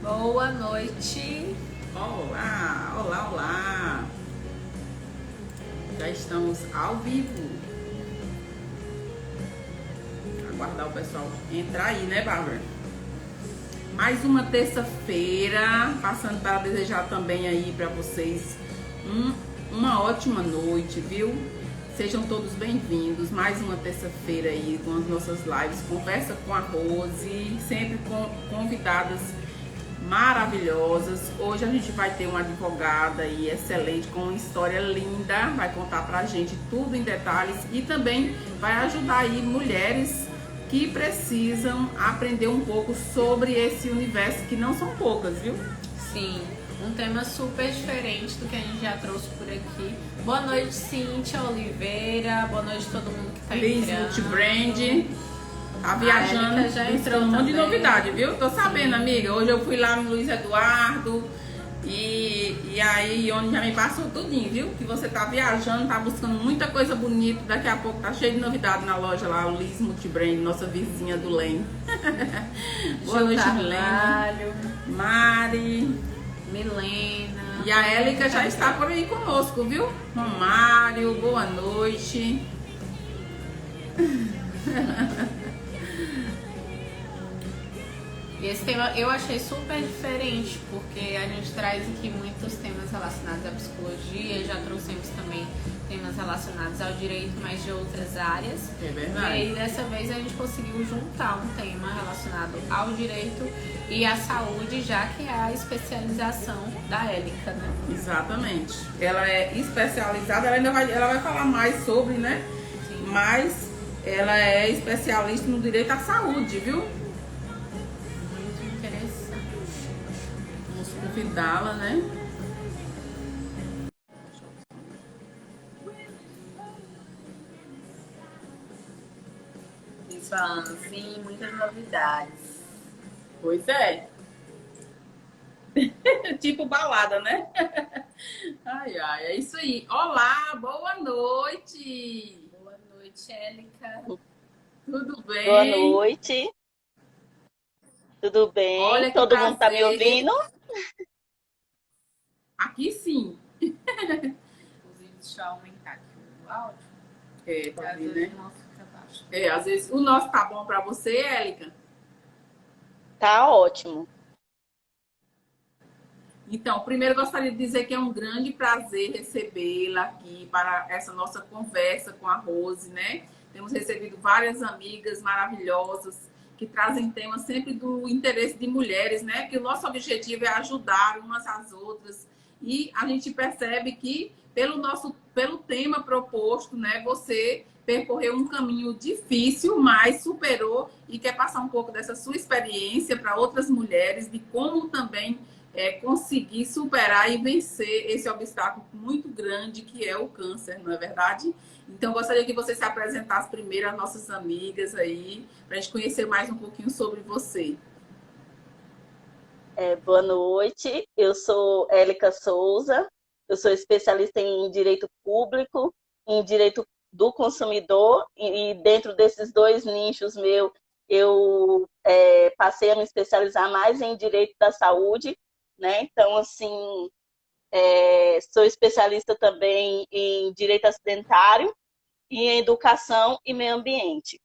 Boa noite. Olá, olá, olá. Já estamos ao vivo. Aguardar o pessoal entrar aí, né, Bárbara? Mais uma terça-feira, passando para desejar também aí para vocês uma ótima noite, viu? Sejam todos bem-vindos. Mais uma terça-feira aí com as nossas lives. Conversa com a Rose, sempre com convidadas maravilhosas. Hoje a gente vai ter uma advogada aí excelente, com uma história linda, vai contar pra gente tudo em detalhes e também vai ajudar aí mulheres que precisam aprender um pouco sobre esse universo, que não são poucas, viu? Sim, um tema super diferente do que a gente já trouxe por aqui. Boa noite, Cíntia Oliveira. Boa noite a todo mundo que tá Liz entrando. Multibrand. Tá viajando, já entrando um monte de novidade, viu? Tô sabendo, Sim. amiga. Hoje eu fui lá no Luiz Eduardo e aí onde já me passou tudinho, viu? Que você tá viajando, tá buscando muita coisa bonita. Daqui a pouco tá cheio de novidade na loja lá, o Liz Multibrand, nossa vizinha do Lem. Boa noite, Milena. Mari. Milena. E a Élica já está por aí conosco, viu? Romário, boa noite. E esse tema eu achei super diferente, porque a gente traz aqui muitos temas relacionados à psicologia, já trouxemos também temas relacionados ao direito, mas de outras áreas. É verdade. E aí dessa vez a gente conseguiu juntar um tema relacionado ao direito e à saúde, já que é a especialização da Élica, né? Exatamente. Ela é especializada, ela vai falar mais sobre, né? Sim. Mas ela é especialista no direito à saúde, viu? Vamos convidá-la, né? Falando sim, muitas novidades. Pois é. Tipo balada, né? Ai, ai, é isso aí. Olá, boa noite. Boa noite, Élica. Tudo bem? Boa noite. Tudo bem? Olha que Todo mundo tá me prazer. ouvindo? Aqui sim. Inclusive, deixa eu aumentar aqui o áudio. É, pra Às mim, vezes né? o nosso fica baixo. É, às vezes o nosso tá bom pra você, Élica? Tá ótimo. Então, primeiro eu gostaria de dizer que é um grande prazer recebê-la aqui para essa nossa conversa com a Rose, né? Temos recebido várias amigas maravilhosas que trazem temas sempre do interesse de mulheres, né? Que o nosso objetivo é ajudar umas às outras. E a gente percebe que pelo tema proposto, né, você percorreu um caminho difícil, mas superou e quer passar um pouco dessa sua experiência para outras mulheres de como também conseguir superar e vencer esse obstáculo muito grande que é o câncer, não é verdade? Então, gostaria que você se apresentasse primeiro às nossas amigas aí, para a gente conhecer mais um pouquinho sobre você. Boa noite. Eu sou Élica Souza. Eu sou especialista em direito público, em direito do consumidor, e dentro desses dois nichos eu passei a me especializar mais em direito da saúde, né? Então, assim, sou especialista também em direito acidentário e em educação e meio ambiente.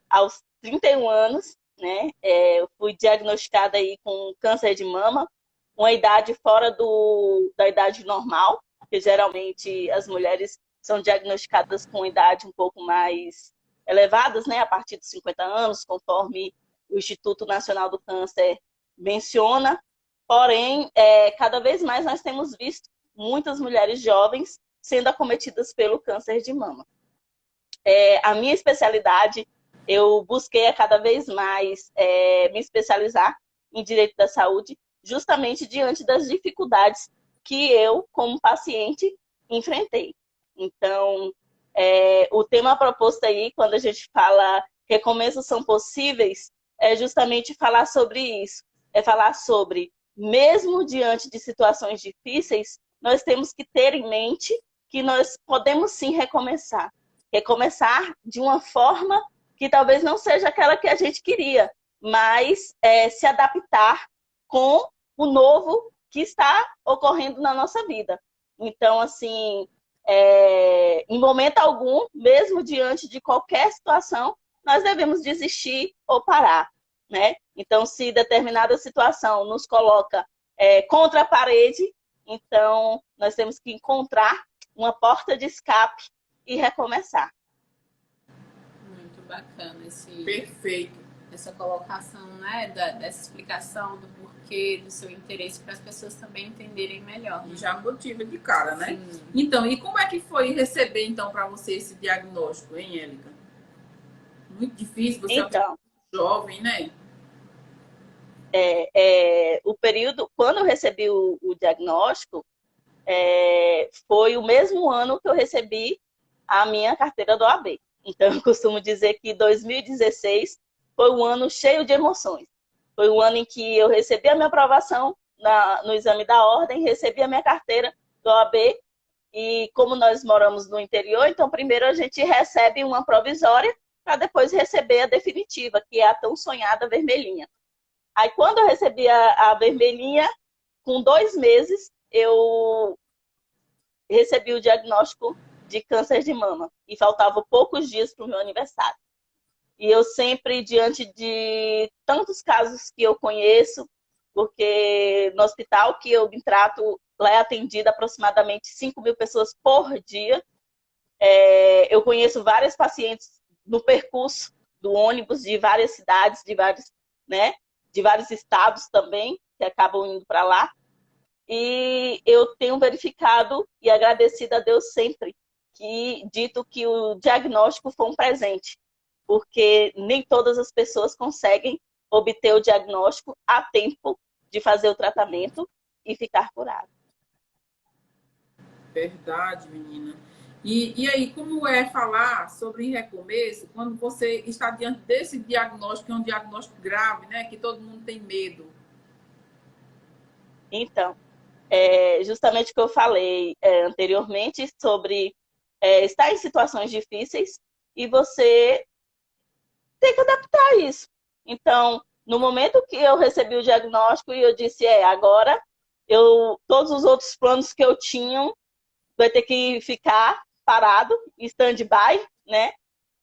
Aos 31 anos, né, eu fui diagnosticada aí com câncer de mama, uma idade fora da idade normal, porque geralmente as mulheres são diagnosticadas com idade um pouco mais elevadas, né, a partir dos 50 anos, conforme o Instituto Nacional do Câncer menciona. Porém, cada vez mais nós temos visto muitas mulheres jovens sendo acometidas pelo câncer de mama. A minha especialidade, eu busquei a cada vez mais me especializar em direito da saúde, justamente diante das dificuldades que eu, como paciente, enfrentei. Então, o tema proposto aí, quando a gente fala recomeços são possíveis, é justamente falar sobre isso. É falar sobre, mesmo diante de situações difíceis, nós temos que ter em mente que nós podemos sim recomeçar. Recomeçar de uma forma que talvez não seja aquela que a gente queria, mas se adaptar com o novo que está ocorrendo na nossa vida. Então, assim, em momento algum, mesmo diante de qualquer situação, nós devemos desistir ou parar, né? Então, se determinada situação nos coloca contra a parede, então nós temos que encontrar uma porta de escape e recomeçar. Muito bacana Perfeito. essa colocação, né, dessa explicação do porquê, do seu interesse, para as pessoas também entenderem melhor. Né? Já motiva de cara, né? Sim. Então, e como é que foi receber, então, para você esse diagnóstico, hein, Élica? Muito difícil, você é uma jovem, né? O período, quando eu recebi o diagnóstico, foi o mesmo ano que eu recebi a minha carteira do OAB. Então, eu costumo dizer que 2016 foi um ano cheio de emoções. Foi um ano em que eu recebi a minha aprovação no exame da ordem, recebi a minha carteira do OAB, e como nós moramos no interior, então primeiro a gente recebe uma provisória para depois receber a definitiva, que é a tão sonhada vermelhinha. Aí, quando eu recebi a vermelhinha, com 2 meses, eu recebi o diagnóstico de câncer de mama. E faltavam poucos dias para o meu aniversário. E eu sempre, diante de tantos casos que eu conheço, porque no hospital que eu me trato, lá é atendida aproximadamente 5.000 pessoas por dia. Eu conheço várias pacientes no percurso do ônibus de várias cidades, de vários estados também, que acabam indo para lá. E eu tenho verificado e agradecido a Deus sempre, dito que o diagnóstico foi um presente, porque nem todas as pessoas conseguem obter o diagnóstico a tempo de fazer o tratamento e ficar curado. Verdade, menina. E aí, como é falar sobre recomeço quando você está diante desse diagnóstico, que é um diagnóstico grave, né? Que todo mundo tem medo. Então, justamente o que eu falei anteriormente sobre estar em situações difíceis e você tem que adaptar a isso. Então, no momento que eu recebi o diagnóstico e eu disse, agora todos os outros planos que eu tinha vai ter que ficar parado, stand-by, né?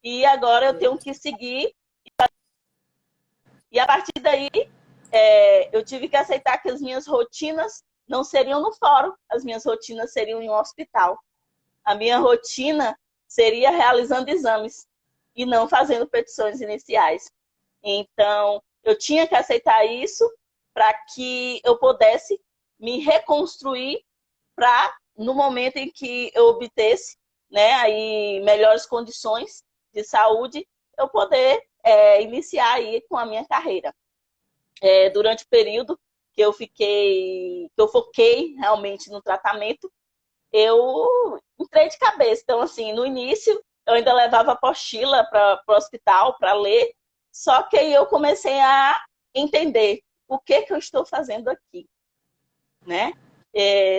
E agora eu tenho que seguir. E a partir daí, eu tive que aceitar que as minhas rotinas não seriam no fórum, as minhas rotinas seriam em um hospital. A minha rotina seria realizando exames e não fazendo petições iniciais. Então, eu tinha que aceitar isso para que eu pudesse me reconstruir para, no momento em que eu obtesse, né, aí, melhores condições de saúde, eu poder iniciar aí com a minha carreira. Durante o período que eu foquei realmente no tratamento, eu entrei de cabeça. Então, assim, no início, eu ainda levava apostila para o hospital para ler, só que aí eu comecei a entender o que eu estou fazendo aqui, né?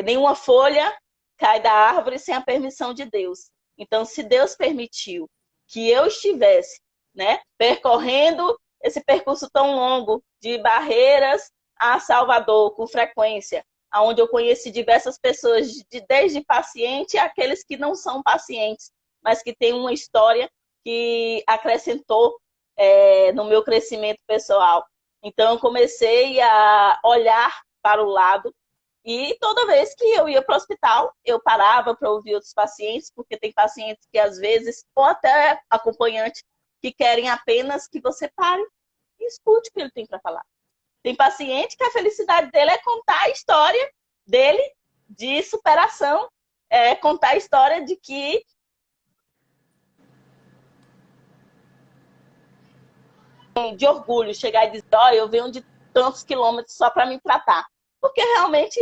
Nenhuma folha cai da árvore sem a permissão de Deus. Então, se Deus permitiu que eu estivesse, né, percorrendo esse percurso tão longo de Barreiras a Salvador com frequência, onde eu conheci diversas pessoas, desde paciente àqueles que não são pacientes, mas que têm uma história que acrescentou no meu crescimento pessoal. Então, eu comecei a olhar para o lado e toda vez que eu ia para o hospital, eu parava para ouvir outros pacientes, porque tem pacientes que às vezes, ou até acompanhantes, que querem apenas que você pare e escute o que ele tem para falar. Tem paciente que a felicidade dele é contar a história dele de superação, contar a história de que de orgulho, chegar e dizer, eu venho de tantos quilômetros só para me tratar. Porque realmente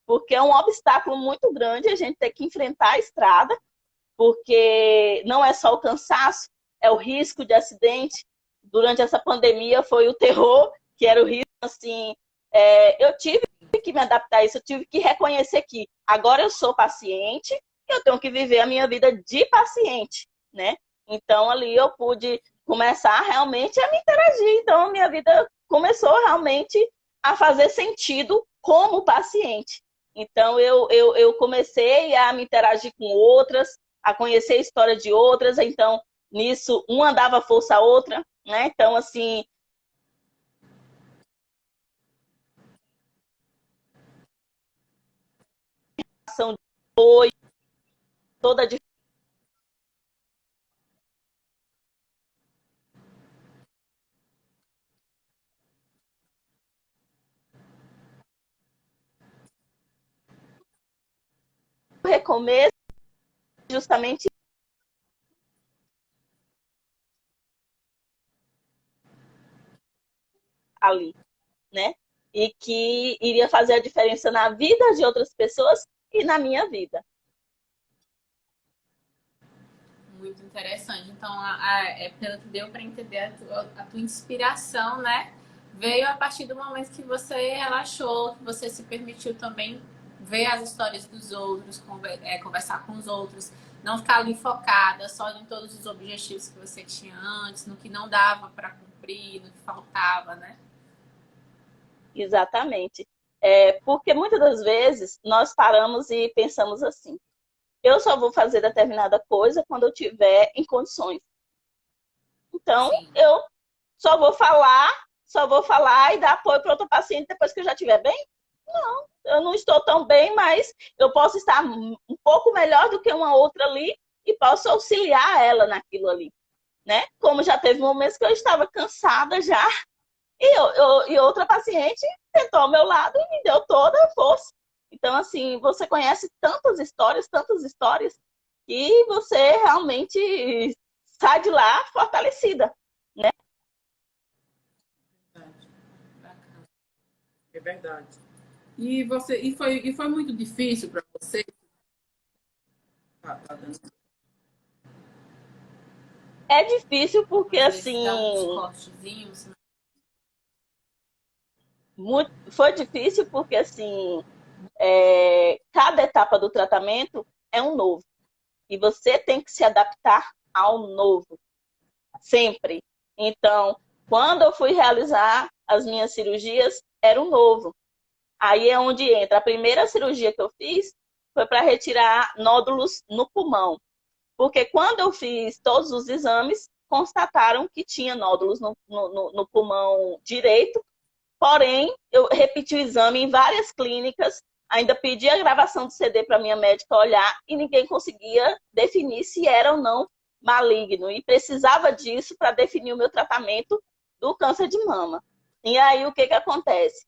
porque é um obstáculo muito grande a gente ter que enfrentar a estrada, porque não é só o cansaço, é o risco de acidente. Durante essa pandemia foi o terror, que era o risco, assim, eu tive que me adaptar a isso, eu tive que reconhecer que agora eu sou paciente, eu tenho que viver a minha vida de paciente, né? Então, ali eu pude começar realmente a me interagir. Então, a minha vida começou realmente a fazer sentido como paciente. Então, eu comecei a me interagir com outras, a conhecer a história de outras, então, nisso, uma dava força à outra, né? Então, assim, ação foi toda de recomeço, justamente ali, né? E que iria fazer a diferença na vida de outras pessoas e na minha vida. Muito interessante. Então, pelo que deu para entender, a tua inspiração, né? Veio a partir do momento que você relaxou, que você se permitiu também ver as histórias dos outros, conversar com os outros, não ficar ali focada só em todos os objetivos que você tinha antes, no que não dava para cumprir, no que faltava, né? Exatamente. Porque muitas das vezes nós paramos e pensamos assim: eu só vou fazer determinada coisa quando eu tiver em condições. Então, Sim. eu só vou falar e dar apoio para outro paciente depois que eu já estiver bem? Não, eu não estou tão bem, mas eu posso estar um pouco melhor do que uma outra ali e posso auxiliar ela naquilo ali, né? Como já teve momentos que eu estava cansada já e outra paciente sentou ao meu lado e me deu toda a força. Então, assim, você conhece tantas histórias, e você realmente sai de lá fortalecida, né? Bacana. É verdade. E foi muito difícil para você? Tá dando É difícil porque, Às vezes dá uns assim, cortezinhos, né? foi difícil porque, assim, cada etapa do tratamento é um novo. E você tem que se adaptar ao novo, sempre. Então, quando eu fui realizar as minhas cirurgias, era um novo. Aí é onde entra. A primeira cirurgia que eu fiz foi para retirar nódulos no pulmão. Porque quando eu fiz todos os exames, constataram que tinha nódulos no pulmão direito. Porém, eu repeti o exame em várias clínicas, ainda pedi a gravação do CD para minha médica olhar e ninguém conseguia definir se era ou não maligno. E precisava disso para definir o meu tratamento do câncer de mama. E aí, o que, que acontece?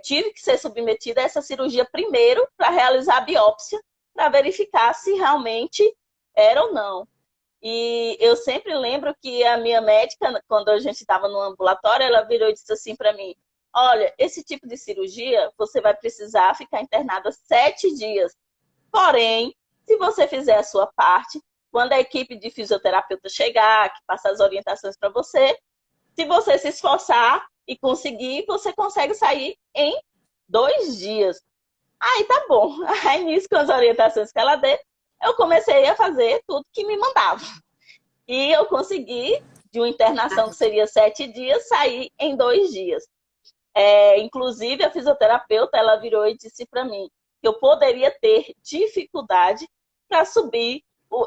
Tive que ser submetida a essa cirurgia primeiro para realizar a biópsia, para verificar se realmente era ou não. E eu sempre lembro que a minha médica, quando a gente estava no ambulatório, ela virou e disse assim para mim: olha, esse tipo de cirurgia você vai precisar ficar internada 7 dias. Porém, se você fizer a sua parte, quando a equipe de fisioterapeuta chegar, que passa as orientações para você, se você se esforçar e conseguir, você consegue sair em 2 dias. Aí tá bom. Aí nisso, com as orientações que ela deu, eu comecei a fazer tudo que me mandava. E eu consegui, de uma internação que seria 7 dias, sair em 2 dias. Inclusive, a fisioterapeuta, ela virou e disse para mim que eu poderia ter dificuldade para subir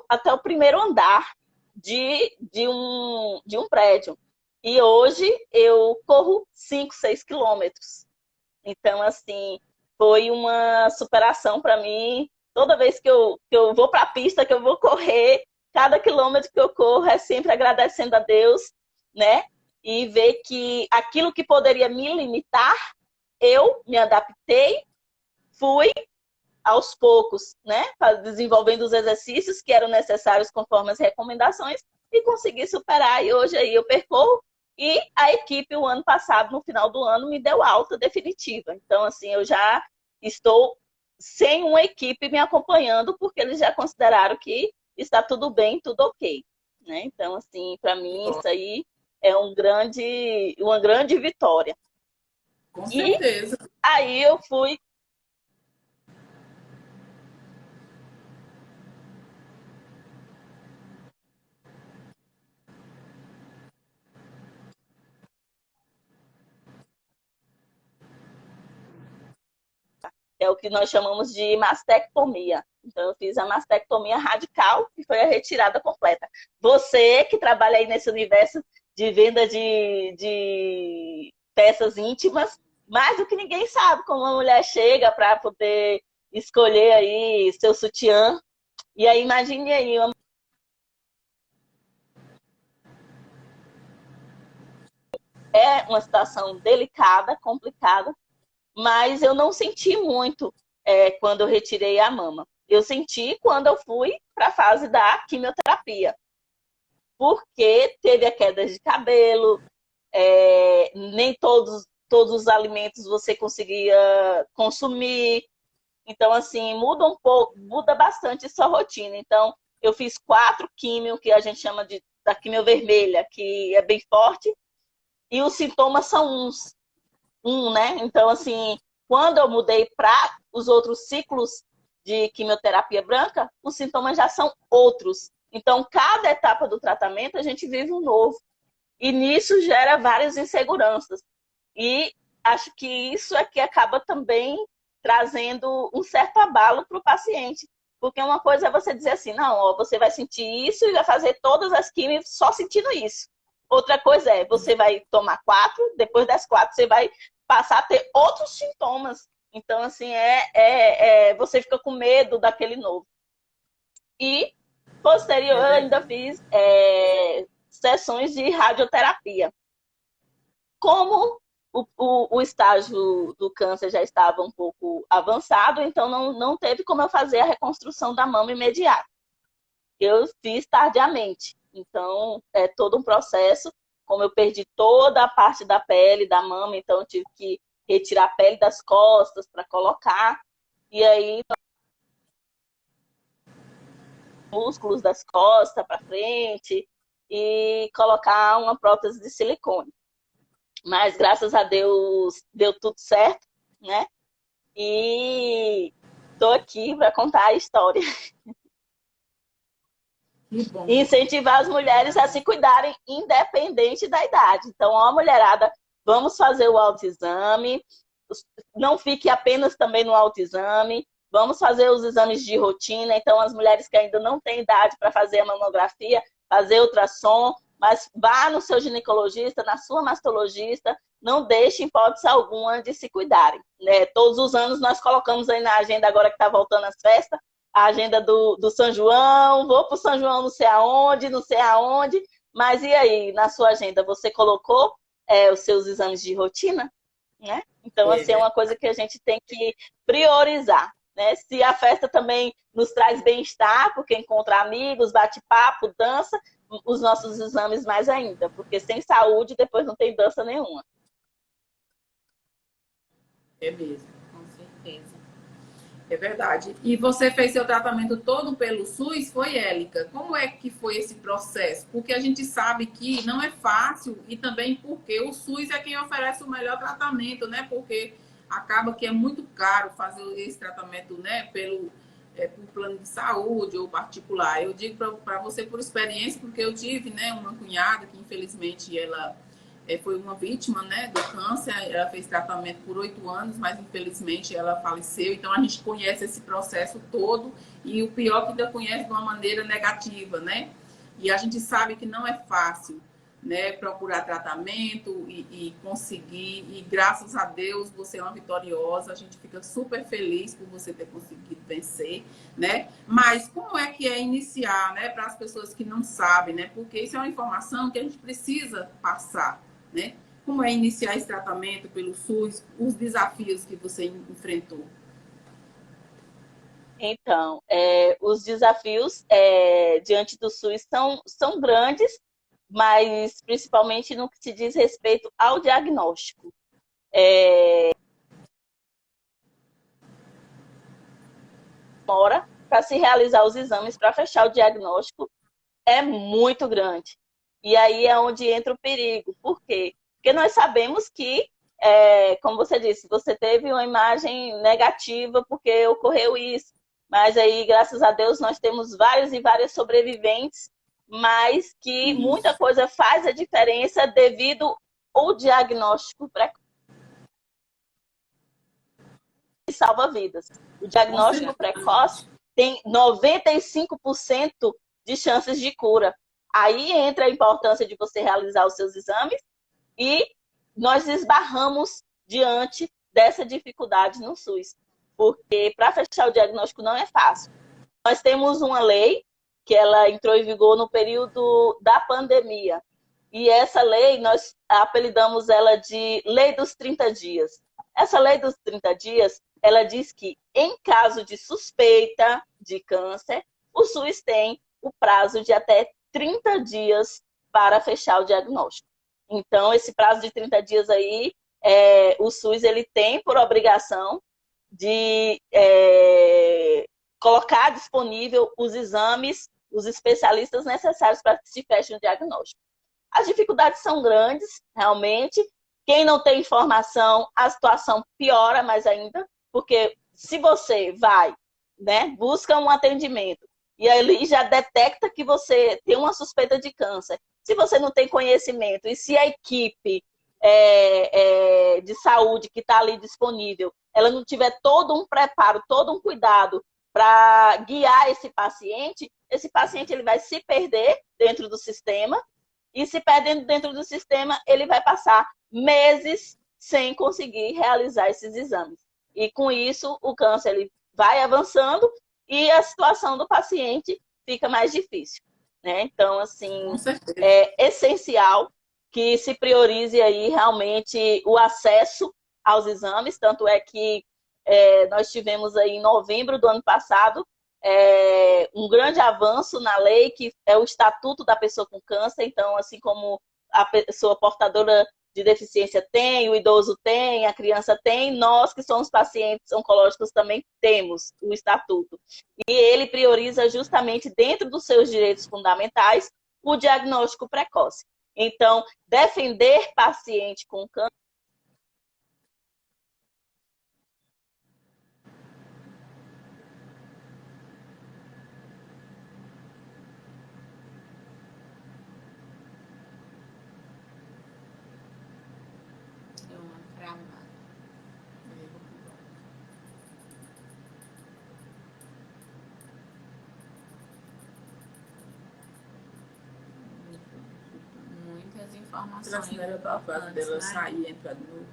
até o primeiro andar de um prédio. E hoje eu corro 5, 6 quilômetros. Então, assim, foi uma superação para mim. Toda vez que eu vou para a pista, que eu vou correr, cada quilômetro que eu corro é sempre agradecendo a Deus, né? E ver que aquilo que poderia me limitar, eu me adaptei, fui aos poucos, né? Desenvolvendo os exercícios que eram necessários conforme as recomendações e consegui superar. E hoje aí eu percorro e a equipe, o ano passado, no final do ano, me deu alta definitiva. Então, assim, eu já estou sem uma equipe me acompanhando, porque eles já consideraram que está tudo bem, tudo ok. Né? Então, assim, para mim, isso aí é uma grande vitória. com E certeza. aí eu fui. que é o que nós chamamos de mastectomia. Então, eu fiz a mastectomia radical, que foi a retirada completa. Você que trabalha aí nesse universo de venda de peças íntimas, mais do que ninguém sabe como uma mulher chega para poder escolher aí seu sutiã. E aí, imagine aí, é uma situação delicada, complicada, mas eu não senti muito quando eu retirei a mama. Eu senti quando eu fui para a fase da quimioterapia, porque teve a queda de cabelo, nem todos os alimentos você conseguia consumir. Então, assim, muda um pouco, muda bastante sua rotina. Então, eu fiz 4 químio, que a gente chama da quimio vermelha, que é bem forte, e os sintomas são né? Então, assim, quando eu mudei para os outros ciclos de quimioterapia branca, os sintomas já são outros. Então, cada etapa do tratamento, a gente vive um novo. E nisso gera várias inseguranças. E acho que isso é que acaba também trazendo um certo abalo para o paciente. Porque uma coisa é você dizer assim, não, ó, você vai sentir isso e vai fazer todas as químicas só sentindo isso. Outra coisa é, você vai tomar 4, depois das 4 você vai passar a ter outros sintomas. Então, assim, você fica com medo daquele novo. E, posterior, eu ainda fiz sessões de radioterapia. Como o estágio do câncer já estava um pouco avançado, então não teve como eu fazer a reconstrução da mama imediata. Eu fiz tardiamente. Então, é todo um processo. Como eu perdi toda a parte da pele da mama, então eu tive que retirar a pele das costas para colocar. E aí, músculos das costas para frente e colocar uma prótese de silicone. Mas, graças a Deus, deu tudo certo, né? E estou aqui para contar a história. E incentivar as mulheres a se cuidarem independente da idade. Então, ó, mulherada, vamos fazer o autoexame. Não fique apenas também no autoexame. Vamos fazer os exames de rotina. Então, as mulheres que ainda não têm idade para fazer a mamografia, fazer ultrassom, mas vá no seu ginecologista, na sua mastologista, não deixe hipótese alguma de se cuidarem. Né? Todos os anos nós colocamos aí na agenda, agora que está voltando as festas, a agenda do São João, vou para o São João não sei aonde, mas e aí, na sua agenda, você colocou os seus exames de rotina? Né? Então, assim, é uma coisa que a gente tem que priorizar. Né? Se a festa também nos traz bem-estar, porque encontra amigos, bate-papo, dança, os nossos exames mais ainda, porque sem saúde depois não tem dança nenhuma. É mesmo, com certeza. É verdade. E você fez seu tratamento todo pelo SUS, foi, Élica? Como é que foi esse processo? Porque a gente sabe que não é fácil e também porque o SUS é quem oferece o melhor tratamento, né? Porque acaba que é muito caro fazer esse tratamento, né? Por plano de saúde ou particular. Eu digo para você por experiência, porque eu tive, né, uma cunhada que infelizmente ela foi uma vítima, né, do câncer. Ela fez tratamento por 8 anos, mas infelizmente ela faleceu. Então a gente conhece esse processo todo e o pior que ainda conhece de uma maneira negativa, né? E a gente sabe que não é fácil, né, procurar tratamento e conseguir, e graças a Deus você é uma vitoriosa, a gente fica super feliz por você ter conseguido vencer, né? Mas como é que é iniciar, né, para as pessoas que não sabem, né? Porque isso é uma informação que a gente precisa passar, né? Como é iniciar esse tratamento pelo SUS, os desafios que você enfrentou? Então, os desafios diante do SUS são grandes, mas principalmente no que se diz respeito ao diagnóstico. Demora para se realizar os exames para fechar o diagnóstico é muito grande. E aí é onde entra o perigo. Por quê? Porque nós sabemos que, como você disse, você teve uma imagem negativa porque ocorreu isso. Mas aí, graças a Deus, nós temos vários e várias sobreviventes, mas que muita coisa faz a diferença devido ao diagnóstico precoce. salva vidas. O Com diagnóstico certeza. precoce tem 95% de chances de cura. Aí entra a importância de você realizar os seus exames e nós esbarramos diante dessa dificuldade no SUS, porque para fechar o diagnóstico não é fácil. Nós temos uma lei que ela entrou em vigor no período da pandemia, e essa lei, nós apelidamos ela de Lei dos 30 dias. Essa Lei dos 30 dias, ela diz que em caso de suspeita de câncer, o SUS tem o prazo de até 30 dias para fechar o diagnóstico. Então, esse prazo de 30 dias aí, o SUS ele tem por obrigação de colocar disponível os exames, os especialistas necessários para que se feche o diagnóstico. As dificuldades são grandes, realmente. Quem não tem informação, a situação piora mais ainda, porque se você vai, né, busca um atendimento e ele já detecta que você tem uma suspeita de câncer, se você não tem conhecimento e se a equipe de saúde que está ali disponível, ela não tiver todo um preparo, todo um cuidado para guiar esse paciente ele vai se perder dentro do sistema. E se perdendo dentro do sistema, ele vai passar meses sem conseguir realizar esses exames. E com isso, o câncer ele vai avançando e a situação do paciente fica mais difícil, né? Então, assim, é essencial que se priorize aí realmente o acesso aos exames. Tanto é que nós tivemos aí em novembro do ano passado um grande avanço na lei, que é o Estatuto da Pessoa com Câncer. Então, assim como a pessoa portadora de deficiência tem, o idoso tem, a criança tem, nós que somos pacientes oncológicos também temos o Estatuto. E ele prioriza justamente dentro dos seus direitos fundamentais o diagnóstico precoce. Então, defender paciente com câncer informações. Não era da fase dela sair e entrar de novo.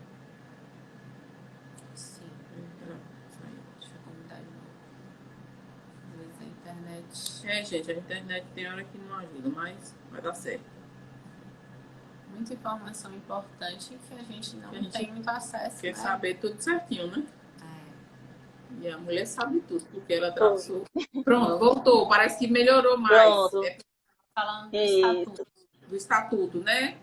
Sim. Deixa eu comentar de novo. Às vezes a internet. Gente, a internet tem hora que não ajuda, mas vai dar certo. Muita informação importante que a gente não tem muito acesso. Quer saber tudo certinho, né? E a mulher sabe tudo, porque ela traçou. Pronto, voltou. Parece que melhorou mais. Pronto. Falando do estatuto. Do estatuto, né?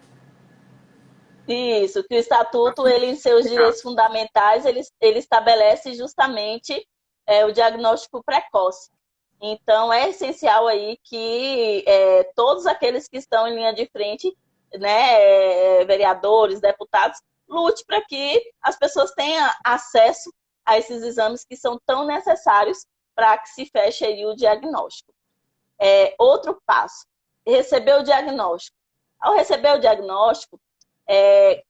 Isso, que o estatuto, ele em seus direitos fundamentais, ele estabelece justamente o diagnóstico precoce. Então, é essencial aí que todos aqueles que estão em linha de frente, né, vereadores, deputados, lute para que as pessoas tenham acesso a esses exames que são tão necessários para que se feche aí o diagnóstico. Outro passo, receber o diagnóstico. Ao receber o diagnóstico,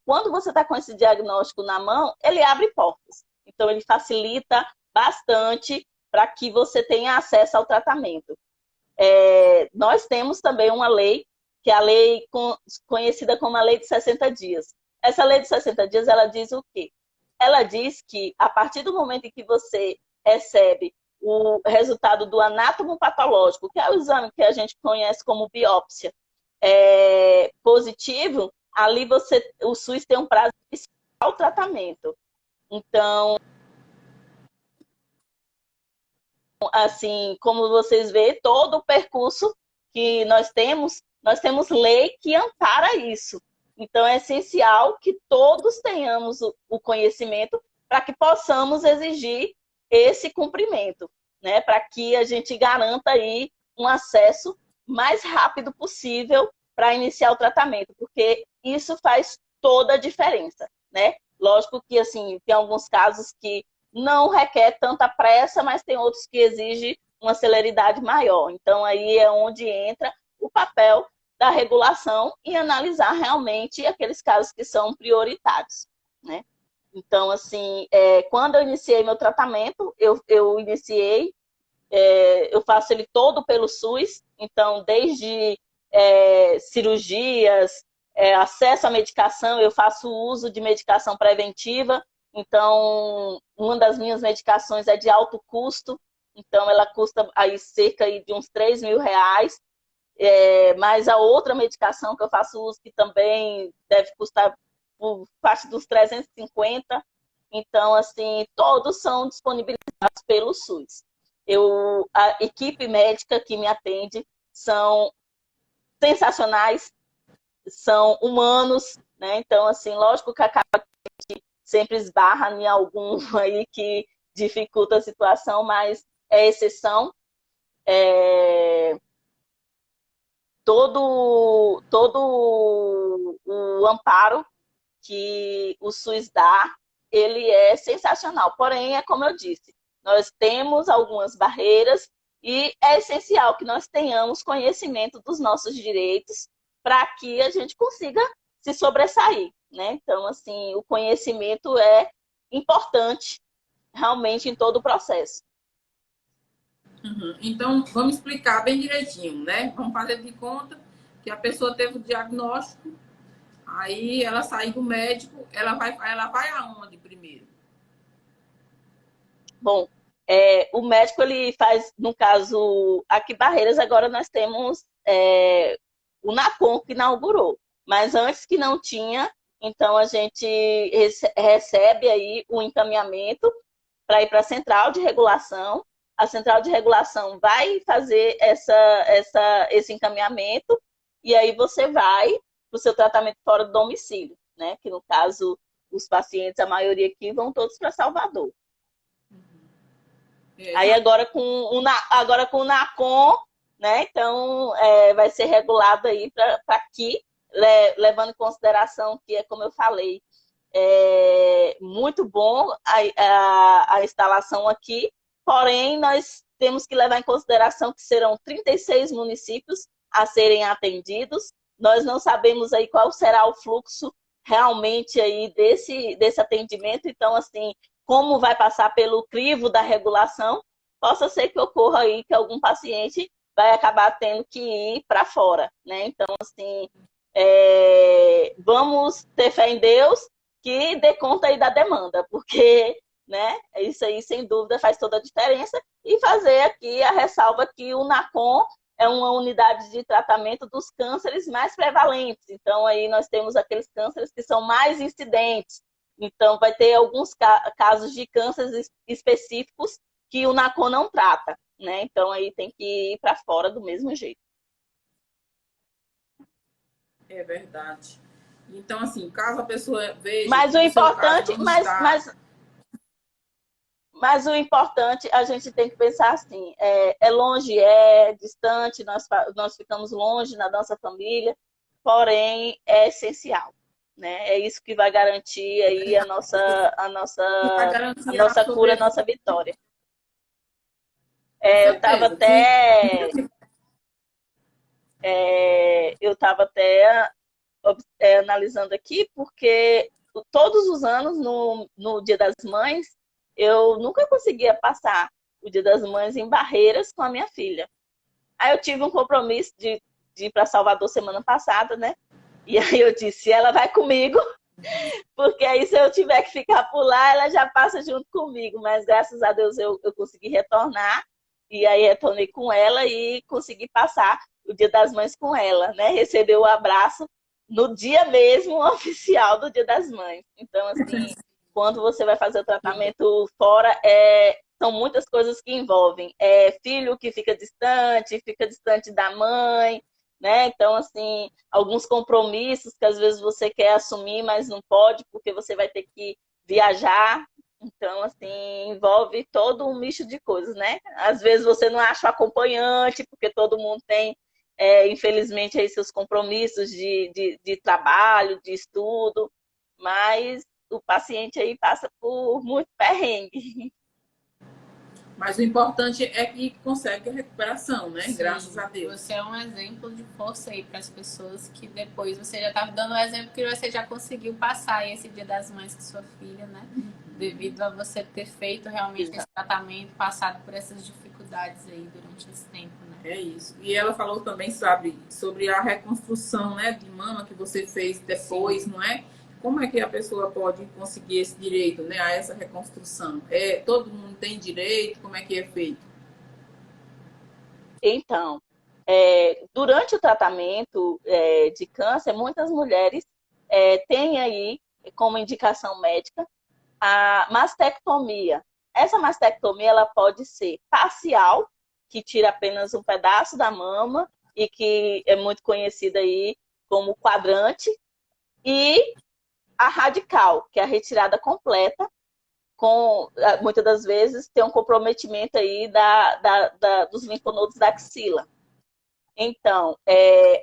quando você está com esse diagnóstico na mão, ele abre portas. Então, ele facilita bastante para que você tenha acesso ao tratamento. Nós temos também uma lei, que é a lei conhecida como a Lei de 60 Dias. Essa Lei de 60 Dias, ela diz o quê? Ela diz que, a partir do momento em que você recebe o resultado do anátomo patológico, que é o exame que a gente conhece como biópsia, positivo, ali o SUS tem um prazo para o tratamento. Então, assim, como vocês veem, todo o percurso que nós temos lei que ampara isso. Então, é essencial que todos tenhamos o conhecimento para que possamos exigir esse cumprimento, né? Para que a gente garanta aí um acesso mais rápido possível para iniciar o tratamento, porque isso faz toda a diferença, né? Lógico que, assim, tem alguns casos que não requer tanta pressa, mas tem outros que exigem uma celeridade maior. Então, aí é onde entra o papel da regulação e analisar realmente aqueles casos que são prioritários, né? Então, assim, quando eu iniciei meu tratamento, eu faço ele todo pelo SUS, então, desde cirurgias, acesso à medicação, eu faço uso de medicação preventiva, então, uma das minhas medicações é de alto custo, então ela custa aí cerca de uns R$ 3.000, mas a outra medicação que eu faço uso, que também deve custar por parte dos 350, então, assim, todos são disponibilizados pelo SUS. A equipe médica que me atende são sensacionais, são humanos, né? Então, assim, lógico que acaba sempre esbarra em algum aí que dificulta a situação, mas é exceção. Todo o amparo que o SUS dá, ele é sensacional. Porém, é como eu disse, nós temos algumas barreiras e é essencial que nós tenhamos conhecimento dos nossos direitos para que a gente consiga se sobressair, né? Então, assim, o conhecimento é importante realmente em todo o processo. Uhum. Então, vamos explicar bem direitinho, né? Vamos fazer de conta que a pessoa teve o diagnóstico, aí ela sai do médico, ela vai aonde primeiro? Bom, o médico ele faz, no caso, aqui Barreiras, agora nós temos o NACOM que inaugurou, mas antes que não tinha, então a gente recebe aí o encaminhamento para ir para a central de regulação. A central de regulação vai fazer esse encaminhamento e aí você vai para o seu tratamento fora do domicílio, né? Que no caso, os pacientes, a maioria aqui, vão todos para Salvador. Aí agora com o NACOM, né? Então vai ser regulado aí para aqui, levando em consideração que é como eu falei, muito bom a instalação aqui, porém nós temos que levar em consideração que serão 36 municípios a serem atendidos. Nós não sabemos aí qual será o fluxo realmente aí desse atendimento, então assim, como vai passar pelo crivo da regulação, possa ser que ocorra aí que algum paciente vai acabar tendo que ir para fora, né? Então, assim, vamos ter fé em Deus que dê conta aí da demanda, porque, né, isso aí, sem dúvida, faz toda a diferença. E fazer aqui a ressalva que o NACOM é uma unidade de tratamento dos cânceres mais prevalentes. Então, aí nós temos aqueles cânceres que são mais incidentes. Então, vai ter alguns casos de cânceres específicos que o NACOM não trata, né? Então, aí tem que ir para fora do mesmo jeito. É verdade. Então, assim, caso a pessoa veja mas que o no seu caso importante, não está... mas o importante, a gente tem que pensar assim, é longe, é distante, nós ficamos longe na nossa família, porém é essencial, né? É isso que vai garantir aí a nossa cura, a nossa vitória. Eu estava até analisando aqui, porque todos os anos, no Dia das Mães, eu nunca conseguia passar o Dia das Mães em Barreiras com a minha filha. Aí eu tive um compromisso de ir para Salvador semana passada, né? E aí eu disse, ela vai comigo, porque aí se eu tiver que ficar por lá, ela já passa junto comigo. Mas graças a Deus eu consegui retornar, e aí retornei com ela e consegui passar o Dia das Mães com ela, né? Receber o abraço no dia mesmo oficial do Dia das Mães. Então, assim, quando você vai fazer o tratamento fora, são muitas coisas que envolvem. Filho que fica distante da mãe, né? Então, assim, alguns compromissos que às vezes você quer assumir, mas não pode, porque você vai ter que viajar. Então, assim, envolve todo um misto de coisas, né? Às vezes você não acha o acompanhante, porque todo mundo tem, infelizmente, aí seus compromissos de trabalho, de estudo, mas o paciente aí passa por muito perrengue. Mas o importante é que consegue a recuperação, né? Sim, graças a Deus. Você é um exemplo de força aí para as pessoas que depois você já estava dando um exemplo que você já conseguiu passar esse Dia das Mães com sua filha, né? Devido a você ter feito realmente esse tratamento, passado por essas dificuldades aí durante esse tempo, né? É isso. E ela falou também sobre a reconstrução, né, de mama que você fez depois, não é? Como é que a pessoa pode conseguir esse direito, né, a essa reconstrução? Todo mundo tem direito? Como é que é feito? Então, durante o tratamento de câncer, muitas mulheres têm aí como indicação médica a mastectomia. Essa mastectomia ela pode ser parcial, que tira apenas um pedaço da mama e que é muito conhecida aí como quadrante, e a radical, que é a retirada completa, muitas das vezes tem um comprometimento aí dos linfonodos da axila. Então,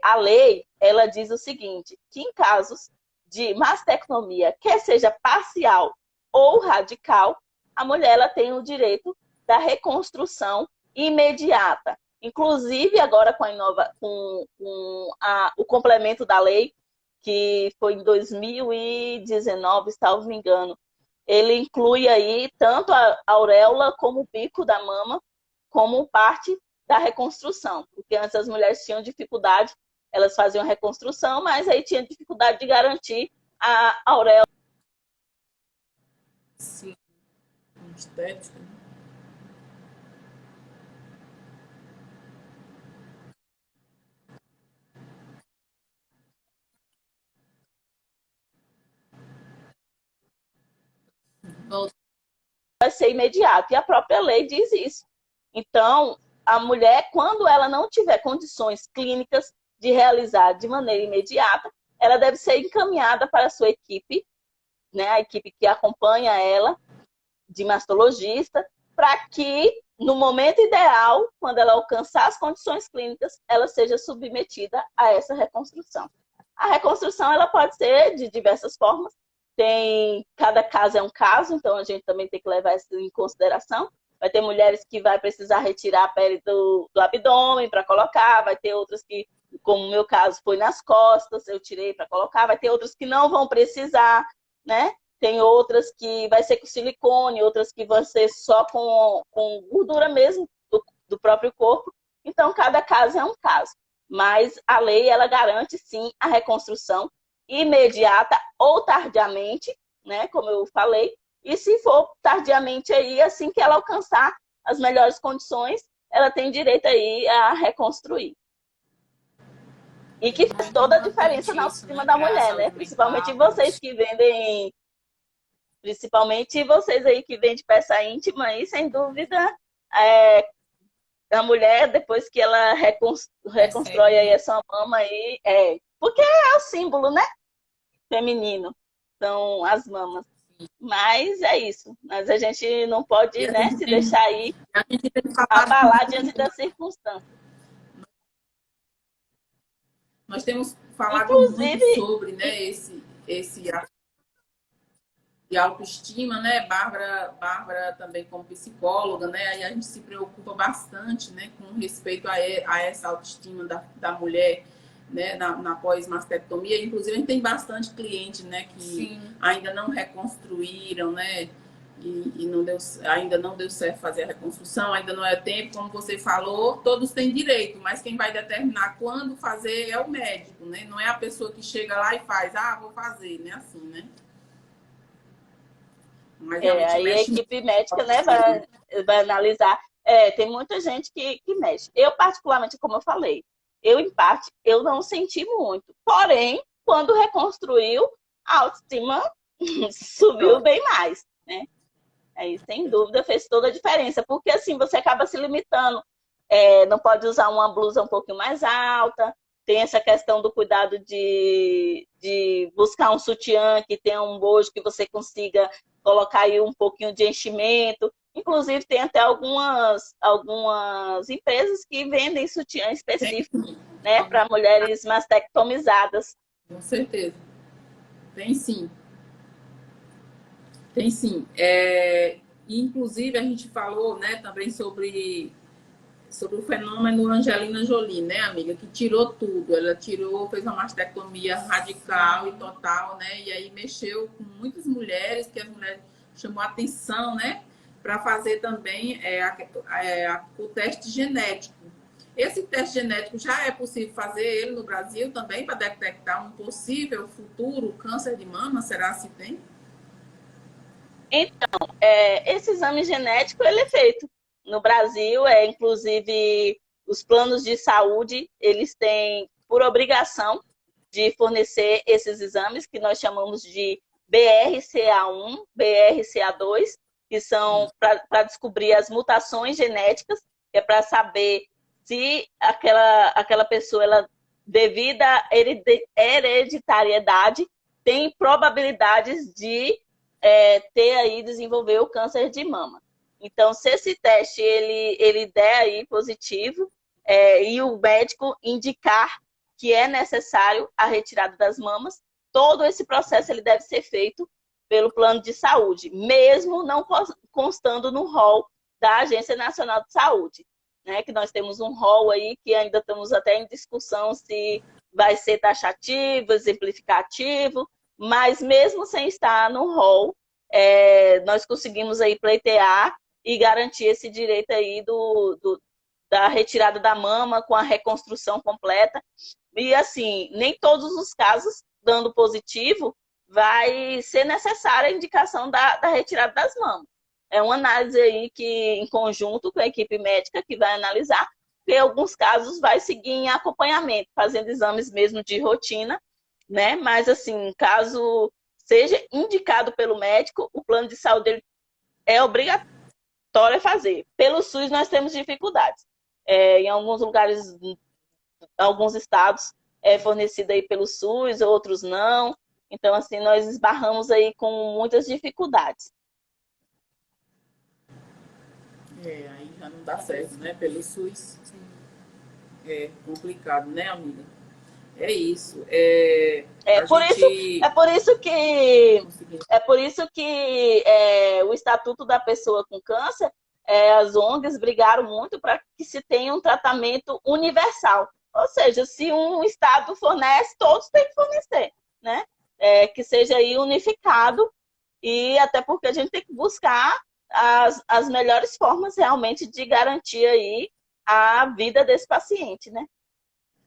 a lei, ela diz o seguinte, que em casos de mastectomia, quer seja parcial ou radical, a mulher ela tem o direito da reconstrução imediata. Inclusive, agora com o complemento da lei, que foi em 2019, salvo me engano, ele inclui aí tanto a auréola como o bico da mama como parte da reconstrução, porque antes as mulheres tinham dificuldade, elas faziam reconstrução, mas aí tinha dificuldade de garantir a auréola. Sim, estética. Vai ser imediato, e a própria lei diz isso. Então, a mulher, quando ela não tiver condições clínicas de realizar de maneira imediata, ela deve ser encaminhada para a sua equipe, né, a equipe que acompanha ela, de mastologista, para que, no momento ideal, quando ela alcançar as condições clínicas, ela seja submetida a essa reconstrução. A reconstrução ela pode ser de diversas formas. Cada caso é um caso, então a gente também tem que levar isso em consideração. Vai ter mulheres que vai precisar retirar a pele do abdômen para colocar, vai ter outras que, como o meu caso, foi nas costas, eu tirei para colocar, vai ter outras que não vão precisar, né? Tem outras que vai ser com silicone, outras que vão ser só com gordura mesmo do próprio corpo. Então, cada caso é um caso. Mas a lei, ela garante, sim, a reconstrução imediata ou tardiamente, né? Como eu falei. E se for tardiamente aí, assim que ela alcançar as melhores condições, ela tem direito aí a reconstruir. E que faz toda a diferença na autoestima da mulher, né? Principalmente vocês que vendem... Principalmente vocês aí que vendem peça íntima, aí sem dúvida a mulher, depois que ela reconstrói aí essa mama aí, porque é o símbolo, né? Feminino, são as mamas. Mas é isso, mas a gente não pode, né, se deixar aí abalar diante das circunstâncias. Nós temos falado Inclusive, muito sobre, né, esse de autoestima, né? Bárbara também como psicóloga, né? E a gente se preocupa bastante, né, com respeito a essa autoestima da mulher, né, na pós-mastectomia. Inclusive, a gente tem bastante cliente, né, que Sim. ainda não reconstruíram, né? E ainda não deu certo fazer a reconstrução, ainda não é tempo, como você falou, todos têm direito, mas quem vai determinar quando fazer é o médico, né? Não é a pessoa que chega lá e faz, vou fazer, né? Assim, né? Mas aí a equipe médica, né, vai analisar. Tem muita gente que mexe. Eu, particularmente, como eu falei, em parte, eu não senti muito. Porém, quando reconstruiu, a autoestima subiu bem mais, né? Aí, sem dúvida, fez toda a diferença. Porque, assim, você acaba se limitando. Não pode usar uma blusa um pouquinho mais alta. Tem essa questão do cuidado de buscar um sutiã que tenha um bojo que você consiga colocar aí um pouquinho de enchimento. Inclusive, tem até algumas empresas que vendem sutiã específico, né, para mulheres mastectomizadas. Com certeza. Tem sim. Tem sim. E, inclusive, a gente falou, né, também sobre o fenômeno Angelina Jolie, né, amiga? Que tirou tudo. Ela tirou, fez uma mastectomia radical e total, né? E aí mexeu com muitas mulheres, que as mulheres chamou a atenção, né? Para fazer também o teste genético. Esse teste genético já é possível fazer ele no Brasil também para detectar um possível futuro câncer de mama? Será se tem? Então, esse exame genético ele é feito no Brasil, inclusive os planos de saúde, eles têm por obrigação de fornecer esses exames que nós chamamos de BRCA1, BRCA2, que são para descobrir as mutações genéticas, que é para saber se aquela pessoa, ela, devido à hereditariedade, tem probabilidades de ter aí, desenvolver o câncer de mama. Então, se esse teste ele der aí positivo e o médico indicar que é necessário a retirada das mamas, todo esse processo ele deve ser feito pelo plano de saúde, mesmo não constando no rol da Agência Nacional de Saúde, né? Que nós temos um rol aí que ainda estamos até em discussão se vai ser taxativo, exemplificativo, mas mesmo sem estar no rol, nós conseguimos aí pleitear e garantir esse direito aí da retirada da mama com a reconstrução completa. E assim, nem todos os casos, dando positivo, vai ser necessária a indicação da retirada das mamas. É uma análise aí que, em conjunto com a equipe médica, que vai analisar, porque em alguns casos vai seguir em acompanhamento, fazendo exames mesmo de rotina, né? Mas assim, caso seja indicado pelo médico, o plano de saúde é obrigatório fazer. Pelo SUS nós temos dificuldades. Em alguns lugares, alguns estados é fornecido aí pelo SUS, outros não. Então, assim, nós esbarramos aí com muitas dificuldades. Aí já não dá certo, né? Pelo SUS. É complicado, né, amiga? É isso. Por isso que o Estatuto da Pessoa com Câncer, as ONGs brigaram muito para que se tenha um tratamento universal. Ou seja, se um estado fornece, todos têm que fornecer, né? Que seja aí unificado, e até porque a gente tem que buscar as melhores formas realmente de garantir aí a vida desse paciente, né?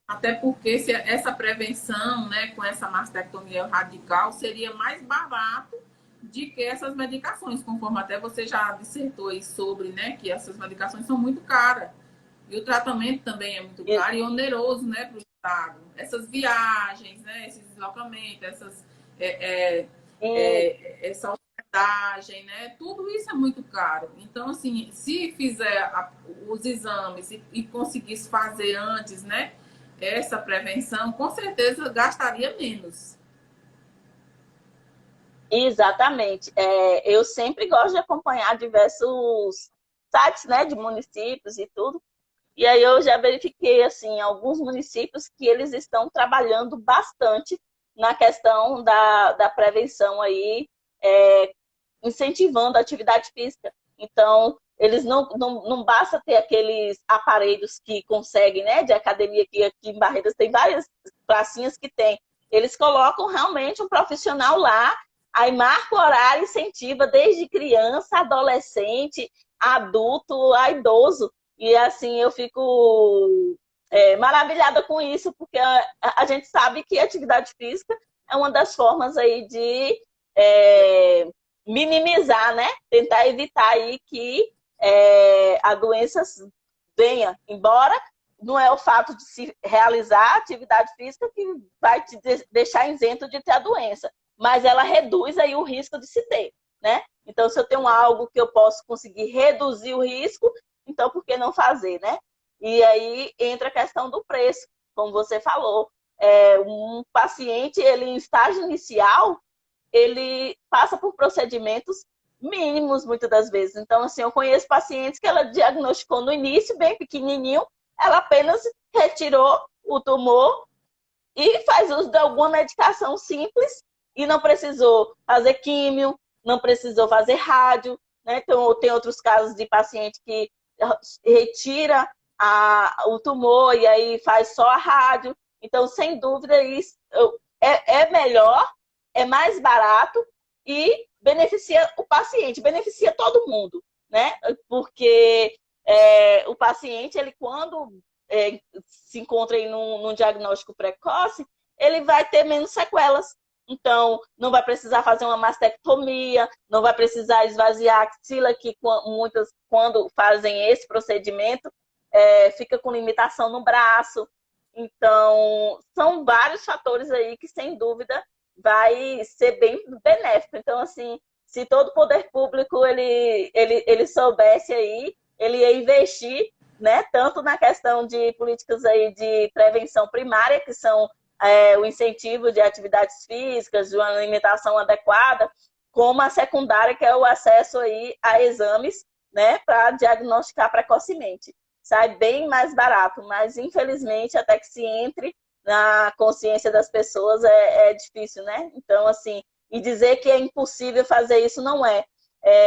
Até porque se essa prevenção, né, com essa mastectomia radical, seria mais barato de que essas medicações, conforme até você já dissertou aí sobre, né, que essas medicações são muito caras. E o tratamento também é muito caro e oneroso, né, para o Estado. Essas viagens, né, esses deslocamentos, essa hospedagem, né, tudo isso é muito caro. Então, assim, se fizer os exames e conseguisse fazer antes, né, essa prevenção, com certeza gastaria menos. Exatamente. Eu sempre gosto de acompanhar diversos sites, né, de municípios e tudo. E aí eu já verifiquei, assim, alguns municípios que eles estão trabalhando bastante na questão da prevenção aí, incentivando a atividade física. Então, eles não basta ter aqueles aparelhos que conseguem, né, de academia, que aqui em Barreiras tem várias pracinhas que tem. Eles colocam realmente um profissional lá, aí marca o horário, incentiva desde criança, adolescente, adulto, a idoso. E assim, eu fico maravilhada com isso, porque a gente sabe que a atividade física é uma das formas aí de minimizar, né? Tentar evitar aí que a doença venha. Embora não é o fato de se realizar atividade física que vai te deixar isento de ter a doença, mas ela reduz aí o risco de se ter, né? Então, se eu tenho algo que eu posso conseguir reduzir o risco, então por que não fazer, né? E aí entra a questão do preço, como você falou. Um paciente, ele em estágio inicial, ele passa por procedimentos mínimos muitas das vezes. Então, assim, eu conheço pacientes que ela diagnosticou no início, bem pequenininho, ela apenas retirou o tumor e faz uso de alguma medicação simples e não precisou fazer químio, não precisou fazer rádio, né? Então, tem outros casos de paciente que retira o tumor e aí faz só a rádio. Então, sem dúvida, isso é melhor, é mais barato e beneficia o paciente, beneficia todo mundo, né? Porque o paciente, ele quando se encontra aí num diagnóstico precoce, ele vai ter menos sequelas. Então, não vai precisar fazer uma mastectomia, não vai precisar esvaziar a axila, que muitas, quando fazem esse procedimento, fica com limitação no braço. Então, são vários fatores aí que, sem dúvida, vai ser bem benéfico. Então, assim, se todo o poder público ele soubesse aí, ele ia investir, né, tanto na questão de políticas aí de prevenção primária, que são o incentivo de atividades físicas, de uma alimentação adequada, como a secundária, que é o acesso aí a exames, né, para diagnosticar precocemente. Sai bem mais barato, mas infelizmente até que se entre na consciência das pessoas é difícil, né? Então, assim, e dizer que é impossível fazer isso não é.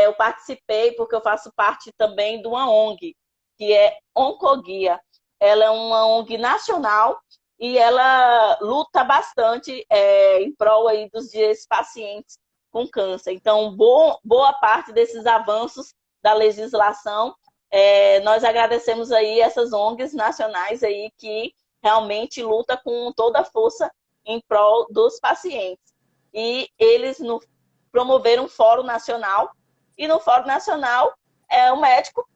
Eu participei porque eu faço parte também de uma ONG, que é Oncoguia. Ela é uma ONG nacional e ela luta bastante em prol aí dos direitos dos pacientes com câncer. Então, boa parte desses avanços da legislação, nós agradecemos aí essas ONGs nacionais aí que realmente lutam com toda a força em prol dos pacientes. E eles promoveram um fórum nacional, e no fórum nacional, um médico,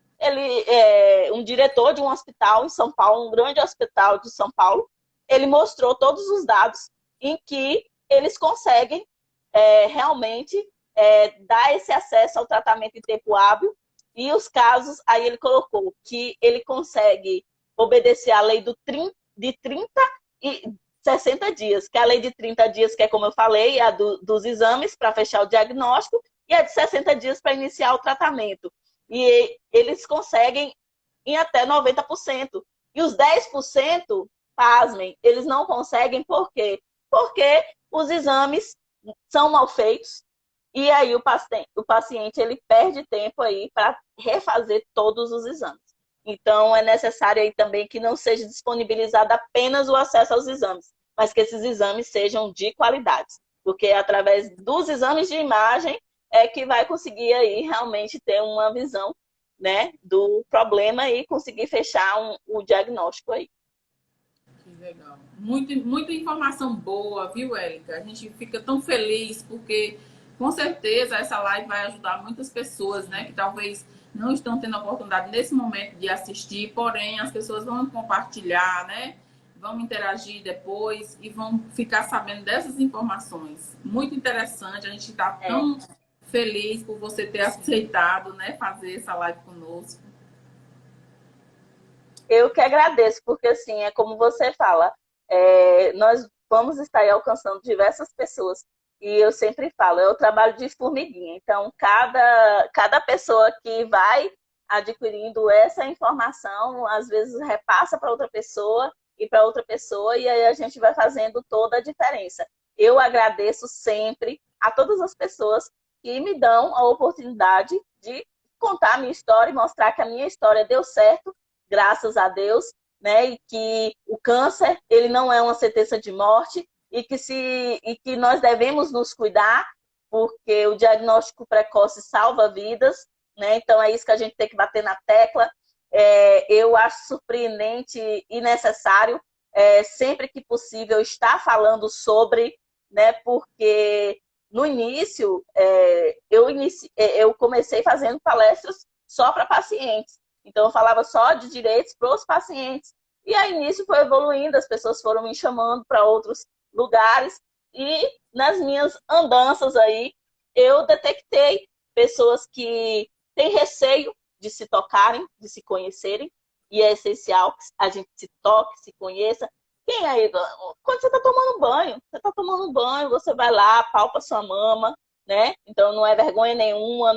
um diretor de um hospital em São Paulo, um grande hospital de São Paulo, ele mostrou todos os dados em que eles conseguem realmente dar esse acesso ao tratamento em tempo hábil, e os casos, aí ele colocou que ele consegue obedecer à lei de 30 e 60 dias, que é a lei de 30 dias, que é como eu falei, a dos exames para fechar o diagnóstico, e a de 60 dias para iniciar o tratamento. E eles conseguem em até 90%. E os 10%, pasmem, eles não conseguem, por quê? Porque os exames são mal feitos, e aí o paciente ele perde tempo aí para refazer todos os exames. Então, é necessário aí também que não seja disponibilizado apenas o acesso aos exames, mas que esses exames sejam de qualidade, porque através dos exames de imagem é que vai conseguir aí realmente ter uma visão, né, do problema e conseguir fechar o diagnóstico aí. Que legal. Muita informação boa, viu, Érica? A gente fica tão feliz porque, com certeza, essa live vai ajudar muitas pessoas, né, que talvez não estão tendo a oportunidade nesse momento de assistir, porém as pessoas vão compartilhar, né? Vão interagir depois e vão ficar sabendo dessas informações. Muito interessante, a gente está tão feliz por você ter aceitado, né, fazer essa live conosco. Eu que agradeço, porque assim, é como você fala, nós vamos estar aí alcançando diversas pessoas. E eu sempre falo, é o trabalho de formiguinha. Então, cada pessoa que vai adquirindo essa informação, às vezes repassa para outra pessoa e para outra pessoa, e aí a gente vai fazendo toda a diferença. Eu agradeço sempre a todas as pessoas que me dão a oportunidade de contar a minha história e mostrar que a minha história deu certo, graças a Deus, né? E que o câncer, ele não é uma sentença de morte, e que nós devemos nos cuidar, porque o diagnóstico precoce salva vidas, né? Então é isso que a gente tem que bater na tecla. Eu acho surpreendente e necessário, sempre que possível, estar falando sobre, né? Porque no início, eu comecei fazendo palestras só para pacientes. Então eu falava só de direitos para os pacientes. E aí nisso foi evoluindo, as pessoas foram me chamando para outros lugares, e nas minhas andanças aí eu detectei pessoas que têm receio de se tocarem, de se conhecerem, e é essencial que a gente se toque, se conheça. Quem aí, quando você está tomando banho, você vai lá, palpa sua mama, né? Então não é vergonha nenhuma,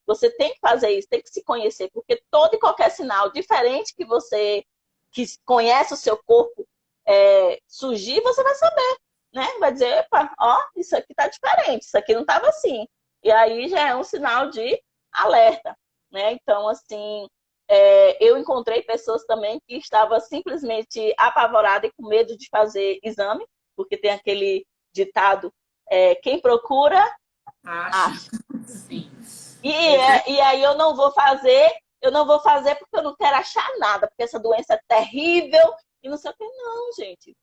você tem que fazer isso, tem que se conhecer, porque todo e qualquer sinal diferente que você que conhece o seu corpo surgir, você vai saber, né? Vai dizer, epa, ó, isso aqui tá diferente, isso aqui não tava assim. E aí já é um sinal de alerta, né? Então, assim, eu encontrei pessoas também que estavam simplesmente apavoradas e com medo de fazer exame, porque tem aquele ditado, quem procura, acha. Sim. E aí eu não vou fazer porque eu não quero achar nada, porque essa doença é terrível e não sei o que. Não, gente,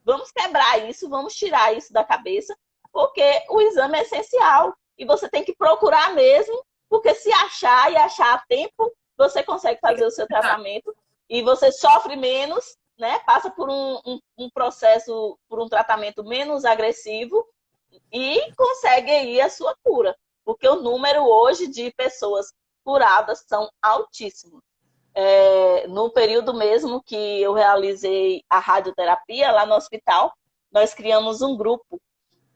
vamos quebrar isso, vamos tirar isso da cabeça, porque o exame é essencial e você tem que procurar mesmo, porque se achar e achar a tempo, você consegue fazer o seu tratamento e você sofre menos, né? Passa por um processo, por um tratamento menos agressivo e consegue aí a sua cura, porque o número hoje de pessoas curadas são altíssimos. No período mesmo que eu realizei a radioterapia lá no hospital, nós criamos um grupo,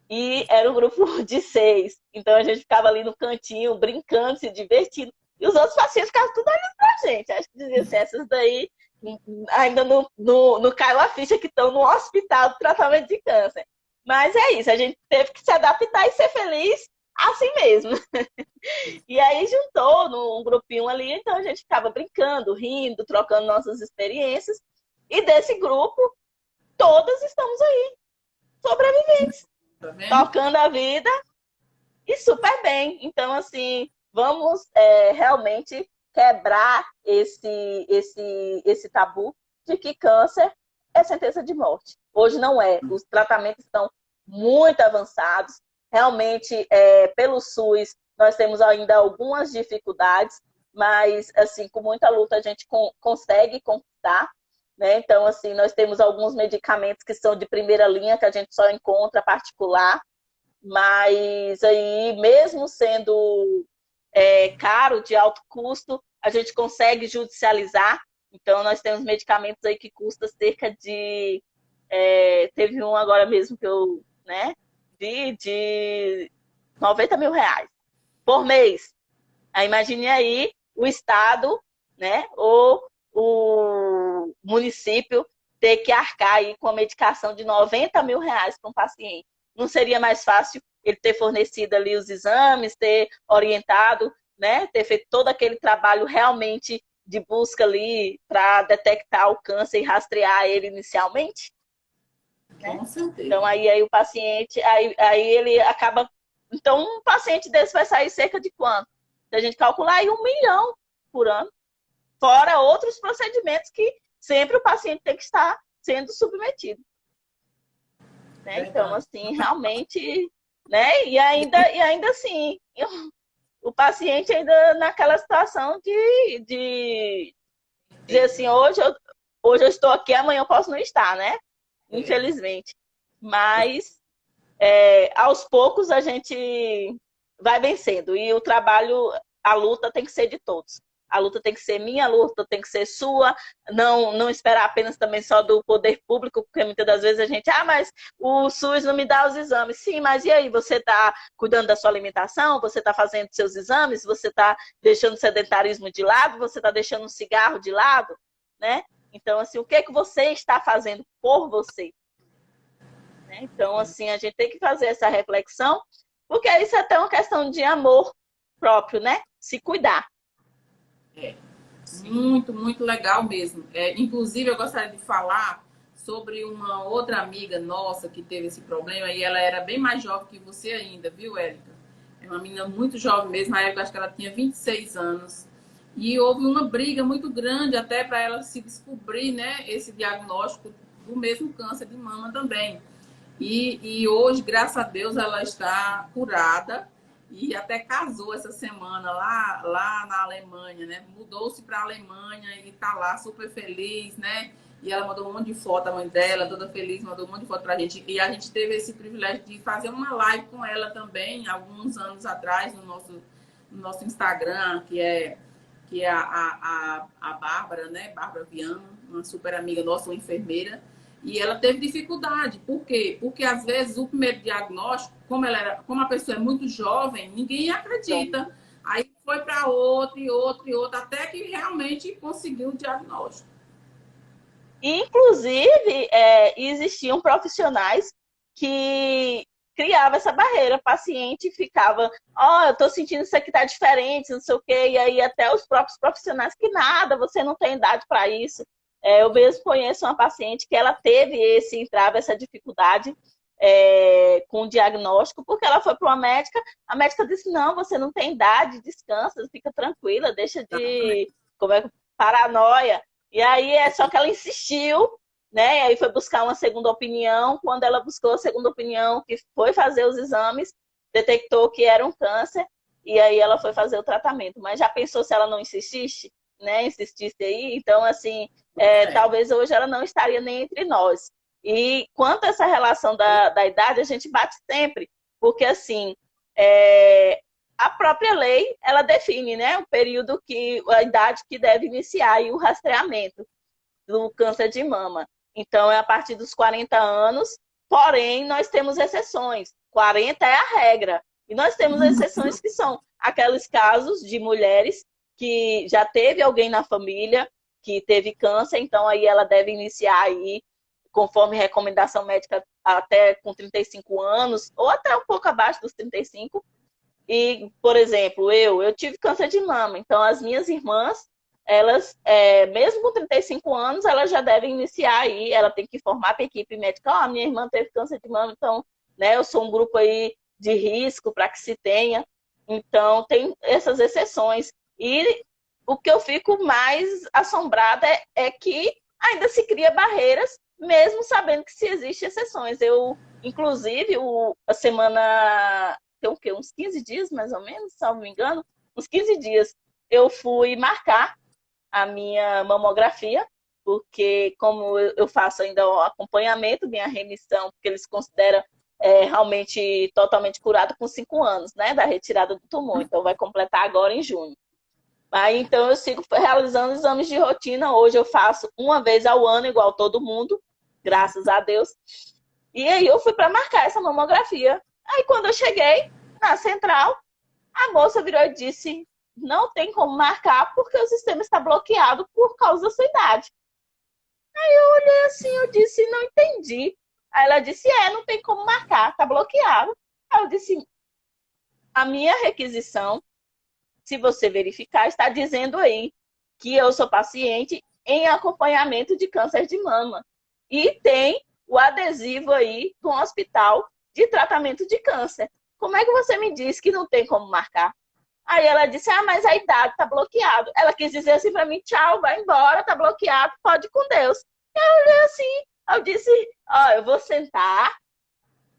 e era um grupo de 6. Então a gente ficava ali no cantinho, brincando, se divertindo, e os outros pacientes ficavam tudo olhando pra gente. Acho que dizia assim, essas daí ainda não caiu a ficha que estão no hospital de tratamento de câncer. Mas é isso, a gente teve que se adaptar e ser feliz assim mesmo. E aí juntou num grupinho ali, então a gente ficava brincando, rindo, trocando nossas experiências. E desse grupo, todas estamos aí, sobreviventes, tocando a vida e super bem. Então, assim, vamos realmente quebrar esse tabu de que câncer é sentença de morte. Hoje não é. Os tratamentos estão muito avançados. Realmente, pelo SUS, nós temos ainda algumas dificuldades, mas, assim, com muita luta a gente consegue conquistar, né? Então, assim, nós temos alguns medicamentos que são de primeira linha, que a gente só encontra particular, mas aí, mesmo sendo caro, de alto custo, a gente consegue judicializar. Então, nós temos medicamentos aí que custam cerca de... teve um agora mesmo que eu de 90 mil reais por mês. Aí, imagine aí o Estado, né, ou o município ter que arcar aí com a medicação de 90 mil reais para um paciente. Não seria mais fácil ele ter fornecido ali os exames, ter orientado, né, ter feito todo aquele trabalho realmente de busca ali para detectar o câncer e rastrear ele inicialmente? Com certeza. Então, aí o paciente, aí ele acaba... Então, um paciente desse vai sair cerca de quanto? Se a gente calcular aí 1 milhão por ano, fora outros procedimentos que sempre o paciente tem que estar sendo submetido. Né? Então, assim, realmente, né? E ainda assim, o paciente ainda naquela situação de dizer assim, hoje eu estou aqui, amanhã eu posso não estar, né? Infelizmente. Mas aos poucos a gente vai vencendo. E o trabalho, a luta tem que ser de todos. A luta tem que ser minha, a luta tem que ser sua, não esperar apenas também só do poder público, porque muitas das vezes a gente, mas o SUS não me dá os exames. Sim, mas e aí? Você está cuidando da sua alimentação? Você está fazendo seus exames? Você está deixando o sedentarismo de lado? Você está deixando o cigarro de lado? Né? Então, assim, o que é que você está fazendo por você? Né? Então, assim, a gente tem que fazer essa reflexão, porque isso é até uma questão de amor próprio, né? Se cuidar. Muito, muito legal mesmo. Inclusive, eu gostaria de falar sobre uma outra amiga nossa que teve esse problema, e ela era bem mais jovem que você ainda, viu, Érica? É uma menina muito jovem mesmo, na época acho que ela tinha 26 anos. E houve uma briga muito grande até para ela se descobrir, né, esse diagnóstico do mesmo câncer de mama também. E hoje, graças a Deus, ela está curada e até casou essa semana lá na Alemanha, né? Mudou-se para a Alemanha e está lá super feliz, né? E ela mandou um monte de foto, a mãe dela, toda feliz, mandou um monte de foto para a gente. E a gente teve esse privilégio de fazer uma live com ela também, alguns anos atrás, no nosso Instagram, que é a Bárbara, né? Bárbara Viana, uma super amiga nossa, uma enfermeira. E ela teve dificuldade. Por quê? Porque, às vezes, o primeiro diagnóstico, como a pessoa é muito jovem, ninguém acredita. Aí foi para outro, e outro, e outro, até que realmente conseguiu o diagnóstico. Inclusive, existiam profissionais que criava essa barreira. O paciente ficava, ó, eu tô sentindo isso aqui tá diferente, não sei o quê. E aí até os próprios profissionais, que nada, você não tem idade para isso. Eu mesmo conheço uma paciente que ela teve esse entrave, essa dificuldade com o diagnóstico, porque ela foi para uma médica, a médica disse, não, você não tem idade, descansa, fica tranquila, deixa de paranoia. E aí só que ela insistiu, né? E aí foi buscar uma segunda opinião. Quando ela buscou a segunda opinião, que foi fazer os exames, detectou que era um câncer, e aí ela foi fazer o tratamento. Mas já pensou se ela não insistisse, né? Insistisse aí? Então, assim, talvez hoje ela não estaria nem entre nós. E quanto a essa relação da idade, a gente bate sempre, porque assim, a própria lei, ela define, né, o período a idade que deve iniciar aí o rastreamento do câncer de mama. Então, é a partir dos 40 anos, porém, nós temos exceções. 40 é a regra. E nós temos exceções que são aqueles casos de mulheres que já teve alguém na família que teve câncer, então aí ela deve iniciar aí conforme recomendação médica, até com 35 anos, ou até um pouco abaixo dos 35. E, por exemplo, eu tive câncer de mama, então as minhas irmãs, elas, mesmo com 35 anos, elas já devem iniciar aí, ela tem que informar para a equipe médica, a minha irmã teve câncer de mama, então, né, eu sou um grupo aí de risco para que se tenha. Então, tem essas exceções. E o que eu fico mais assombrada é que ainda se cria barreiras, mesmo sabendo que se existem exceções. Eu, inclusive, a semana, tem o quê? Uns 15 dias, mais ou menos, se não me engano, uns 15 dias, eu fui marcar a minha mamografia, porque como eu faço ainda o acompanhamento, minha remissão, porque eles consideram realmente totalmente curado com 5 anos, né, da retirada do tumor. Então, vai completar agora em junho. Aí, então, eu sigo realizando exames de rotina. Hoje eu faço uma vez ao ano, igual todo mundo, graças a Deus. E aí eu fui para marcar essa mamografia. Aí, quando eu cheguei na central, a moça virou e disse, não tem como marcar porque o sistema está bloqueado por causa da sua idade. Aí eu olhei assim, eu disse, não entendi. Aí ela disse, não tem como marcar, está bloqueado. Aí eu disse, a minha requisição, se você verificar, está dizendo aí que eu sou paciente em acompanhamento de câncer de mama. E tem o adesivo aí do hospital de tratamento de câncer. Como é que você me diz que não tem como marcar? Aí ela disse, mas a idade está bloqueado. Ela quis dizer assim para mim, tchau, vai embora, está bloqueado, pode ir com Deus. Eu olhei assim, eu disse, eu vou sentar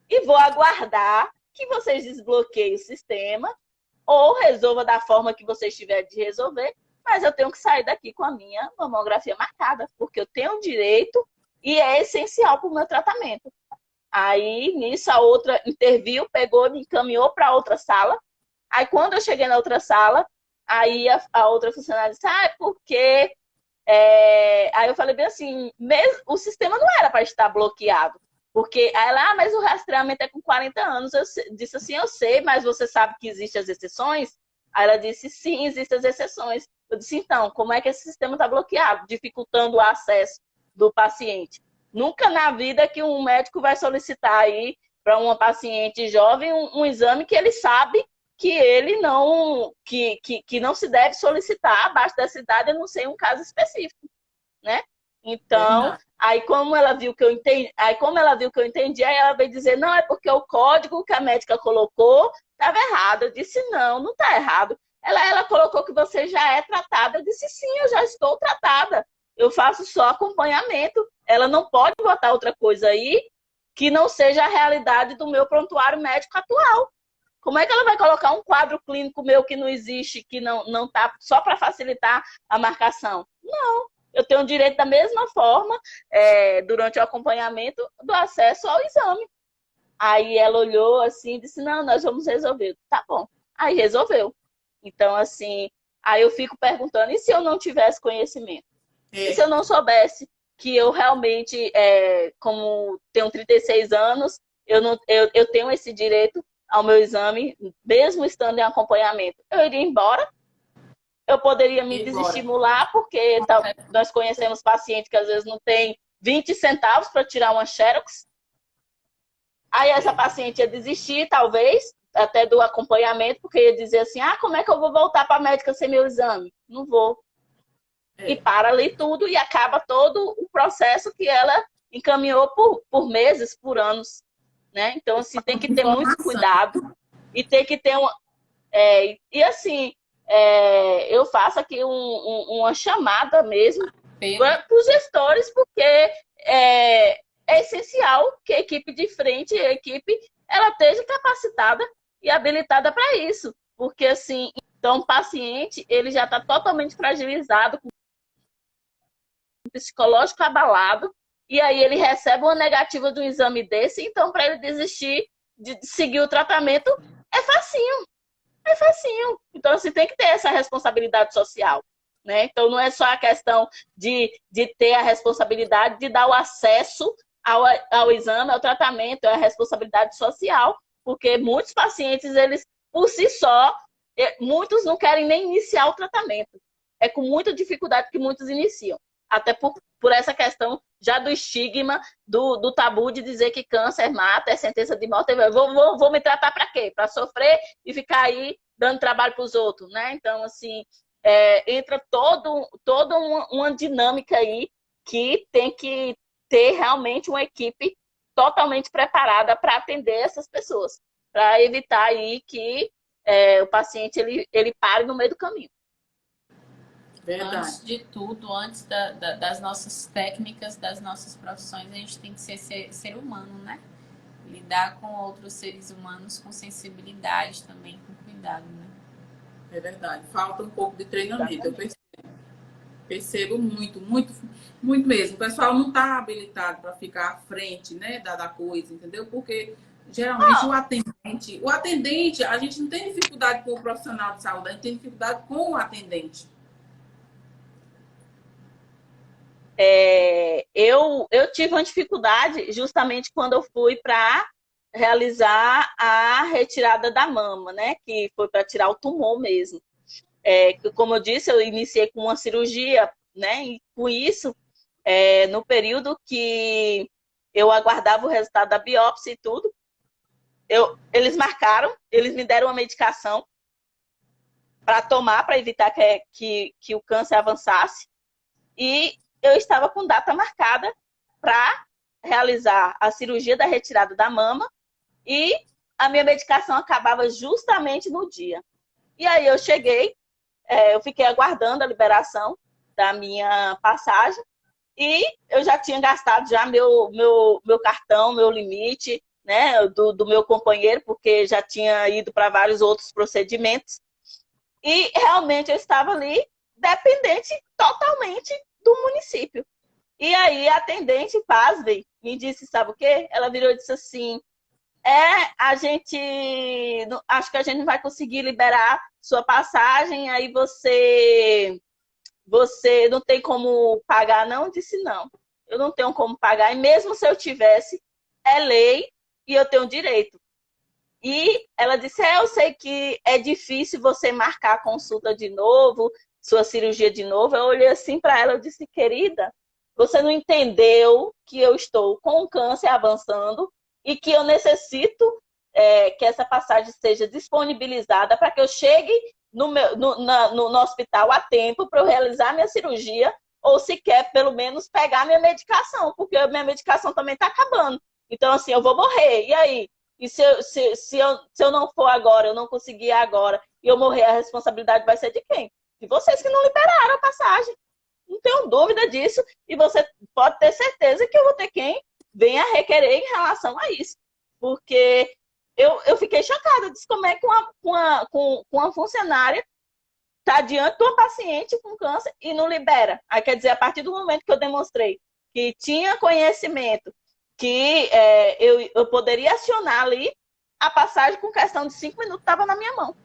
e vou aguardar que vocês desbloqueiem o sistema ou resolva da forma que vocês tiverem de resolver, mas eu tenho que sair daqui com a minha mamografia marcada, porque eu tenho direito e é essencial para o meu tratamento. Aí, nisso, a outra interviu, pegou, me encaminhou para outra sala. Aí, quando eu cheguei na outra sala, aí a outra funcionária disse, porque... Aí eu falei bem assim, o sistema não era para estar bloqueado. Porque aí ela, mas o rastreamento é com 40 anos. Eu disse assim, eu sei, mas você sabe que existem as exceções? Aí ela disse, sim, existem as exceções. Eu disse, então, como é que esse sistema está bloqueado, dificultando o acesso do paciente? Nunca na vida que um médico vai solicitar aí para uma paciente jovem um exame que ele sabe que ele não, que não se deve solicitar abaixo dessa idade, a não ser um caso específico, né? Então, aí como ela viu que eu entendi, aí ela veio dizer, não, é porque o código que a médica colocou estava errado. Eu disse, não está errado. Ela colocou que você já é tratada. Eu disse, sim, eu já estou tratada. Eu faço só acompanhamento. Ela não pode botar outra coisa aí que não seja a realidade do meu prontuário médico atual. Como é que ela vai colocar um quadro clínico meu que não existe, que não está só para facilitar a marcação? Não. Eu tenho direito da mesma forma, durante o acompanhamento, do acesso ao exame. Aí ela olhou assim e disse, não, nós vamos resolver. Tá bom. Aí resolveu. Então, assim, aí eu fico perguntando, e se eu não tivesse conhecimento? E se eu não soubesse que eu realmente, como tenho 36 anos, eu tenho esse direito ao meu exame, mesmo estando em acompanhamento? Eu iria embora? Eu poderia me desestimular, porque nós conhecemos pacientes que às vezes não tem 20 centavos para tirar uma xerox. Aí essa paciente ia desistir, talvez, até do acompanhamento, porque ia dizer assim, como é que eu vou voltar para a médica sem meu exame? Não vou. E para ali tudo e acaba todo o processo que ela encaminhou por meses, por anos. Né? Então, assim, tem que ter muito cuidado e tem que ter uma... e assim, eu faço aqui uma chamada mesmo para os gestores, porque é essencial que a equipe de frente, a equipe, ela esteja capacitada e habilitada para isso. Porque, assim, então o paciente, ele já está totalmente fragilizado, com o psicológico abalado, e aí ele recebe uma negativa do exame desse, então para ele desistir de seguir o tratamento é facinho. É facinho. Então, assim, tem que ter essa responsabilidade social. Né? Então, não é só a questão de ter a responsabilidade de dar o acesso ao exame, ao tratamento, é a responsabilidade social, porque muitos pacientes, eles, por si só, muitos não querem nem iniciar o tratamento. É com muita dificuldade que muitos iniciam. Até por essa questão já do estigma, do tabu de dizer que câncer mata, é sentença de morte. Vou me tratar para quê? Para sofrer e ficar aí dando trabalho para os outros, né? Então, assim, entra toda uma dinâmica aí que tem que ter realmente uma equipe totalmente preparada para atender essas pessoas, para evitar aí que o paciente ele pare no meio do caminho. Verdade. Antes de tudo, antes das nossas técnicas, das nossas profissões, a gente tem que ser ser humano, né? Lidar com outros seres humanos com sensibilidade também, com cuidado, né? É verdade. Falta um pouco de treinamento, eu percebo muito, muito, muito mesmo. O pessoal não está habilitado para ficar à frente, né, da coisa, entendeu? Porque geralmente o atendente, a gente não tem dificuldade com o profissional de saúde, a gente tem dificuldade com o atendente. Eu tive uma dificuldade justamente quando eu fui para realizar a retirada da mama, né? Que foi para tirar o tumor mesmo. Como eu disse, eu iniciei com uma cirurgia, né? E com isso, no período que eu aguardava o resultado da biópsia e tudo, eles marcaram, eles me deram uma medicação para tomar, para evitar que o câncer avançasse. E eu estava com data marcada para realizar a cirurgia da retirada da mama e a minha medicação acabava justamente no dia. E aí eu cheguei, eu fiquei aguardando a liberação da minha passagem e eu já tinha gastado já meu cartão, meu limite, né, do meu companheiro, porque já tinha ido para vários outros procedimentos. E realmente eu estava ali dependente totalmente do município. E aí a atendente, pasmem, me disse, sabe o quê? Ela virou e disse assim, acho que a gente não vai conseguir liberar sua passagem, aí você não tem como pagar, não? Eu disse, não, eu não tenho como pagar, e mesmo se eu tivesse, é lei e eu tenho direito. E ela disse, eu sei que é difícil você marcar a consulta de novo, sua cirurgia de novo. Eu olhei assim para ela e disse, querida, você não entendeu que eu estou com o câncer avançando e que eu necessito que essa passagem seja disponibilizada para que eu chegue no hospital a tempo para eu realizar minha cirurgia ou sequer, pelo menos, pegar minha medicação, porque a minha medicação também está acabando. Então, assim, eu vou morrer. E aí? E se eu não for agora, eu não conseguir agora, e eu morrer, a responsabilidade vai ser de quem? De vocês que não liberaram a passagem. Não tenho dúvida disso. E você pode ter certeza que eu vou ter quem venha requerer em relação a isso. Porque eu fiquei chocada. Disse como é que uma funcionária está diante de uma paciente com câncer e não libera. Aí, quer dizer, a partir do momento que eu demonstrei que tinha conhecimento, que eu poderia acionar ali, a passagem com questão de 5 minutos estava na minha mão.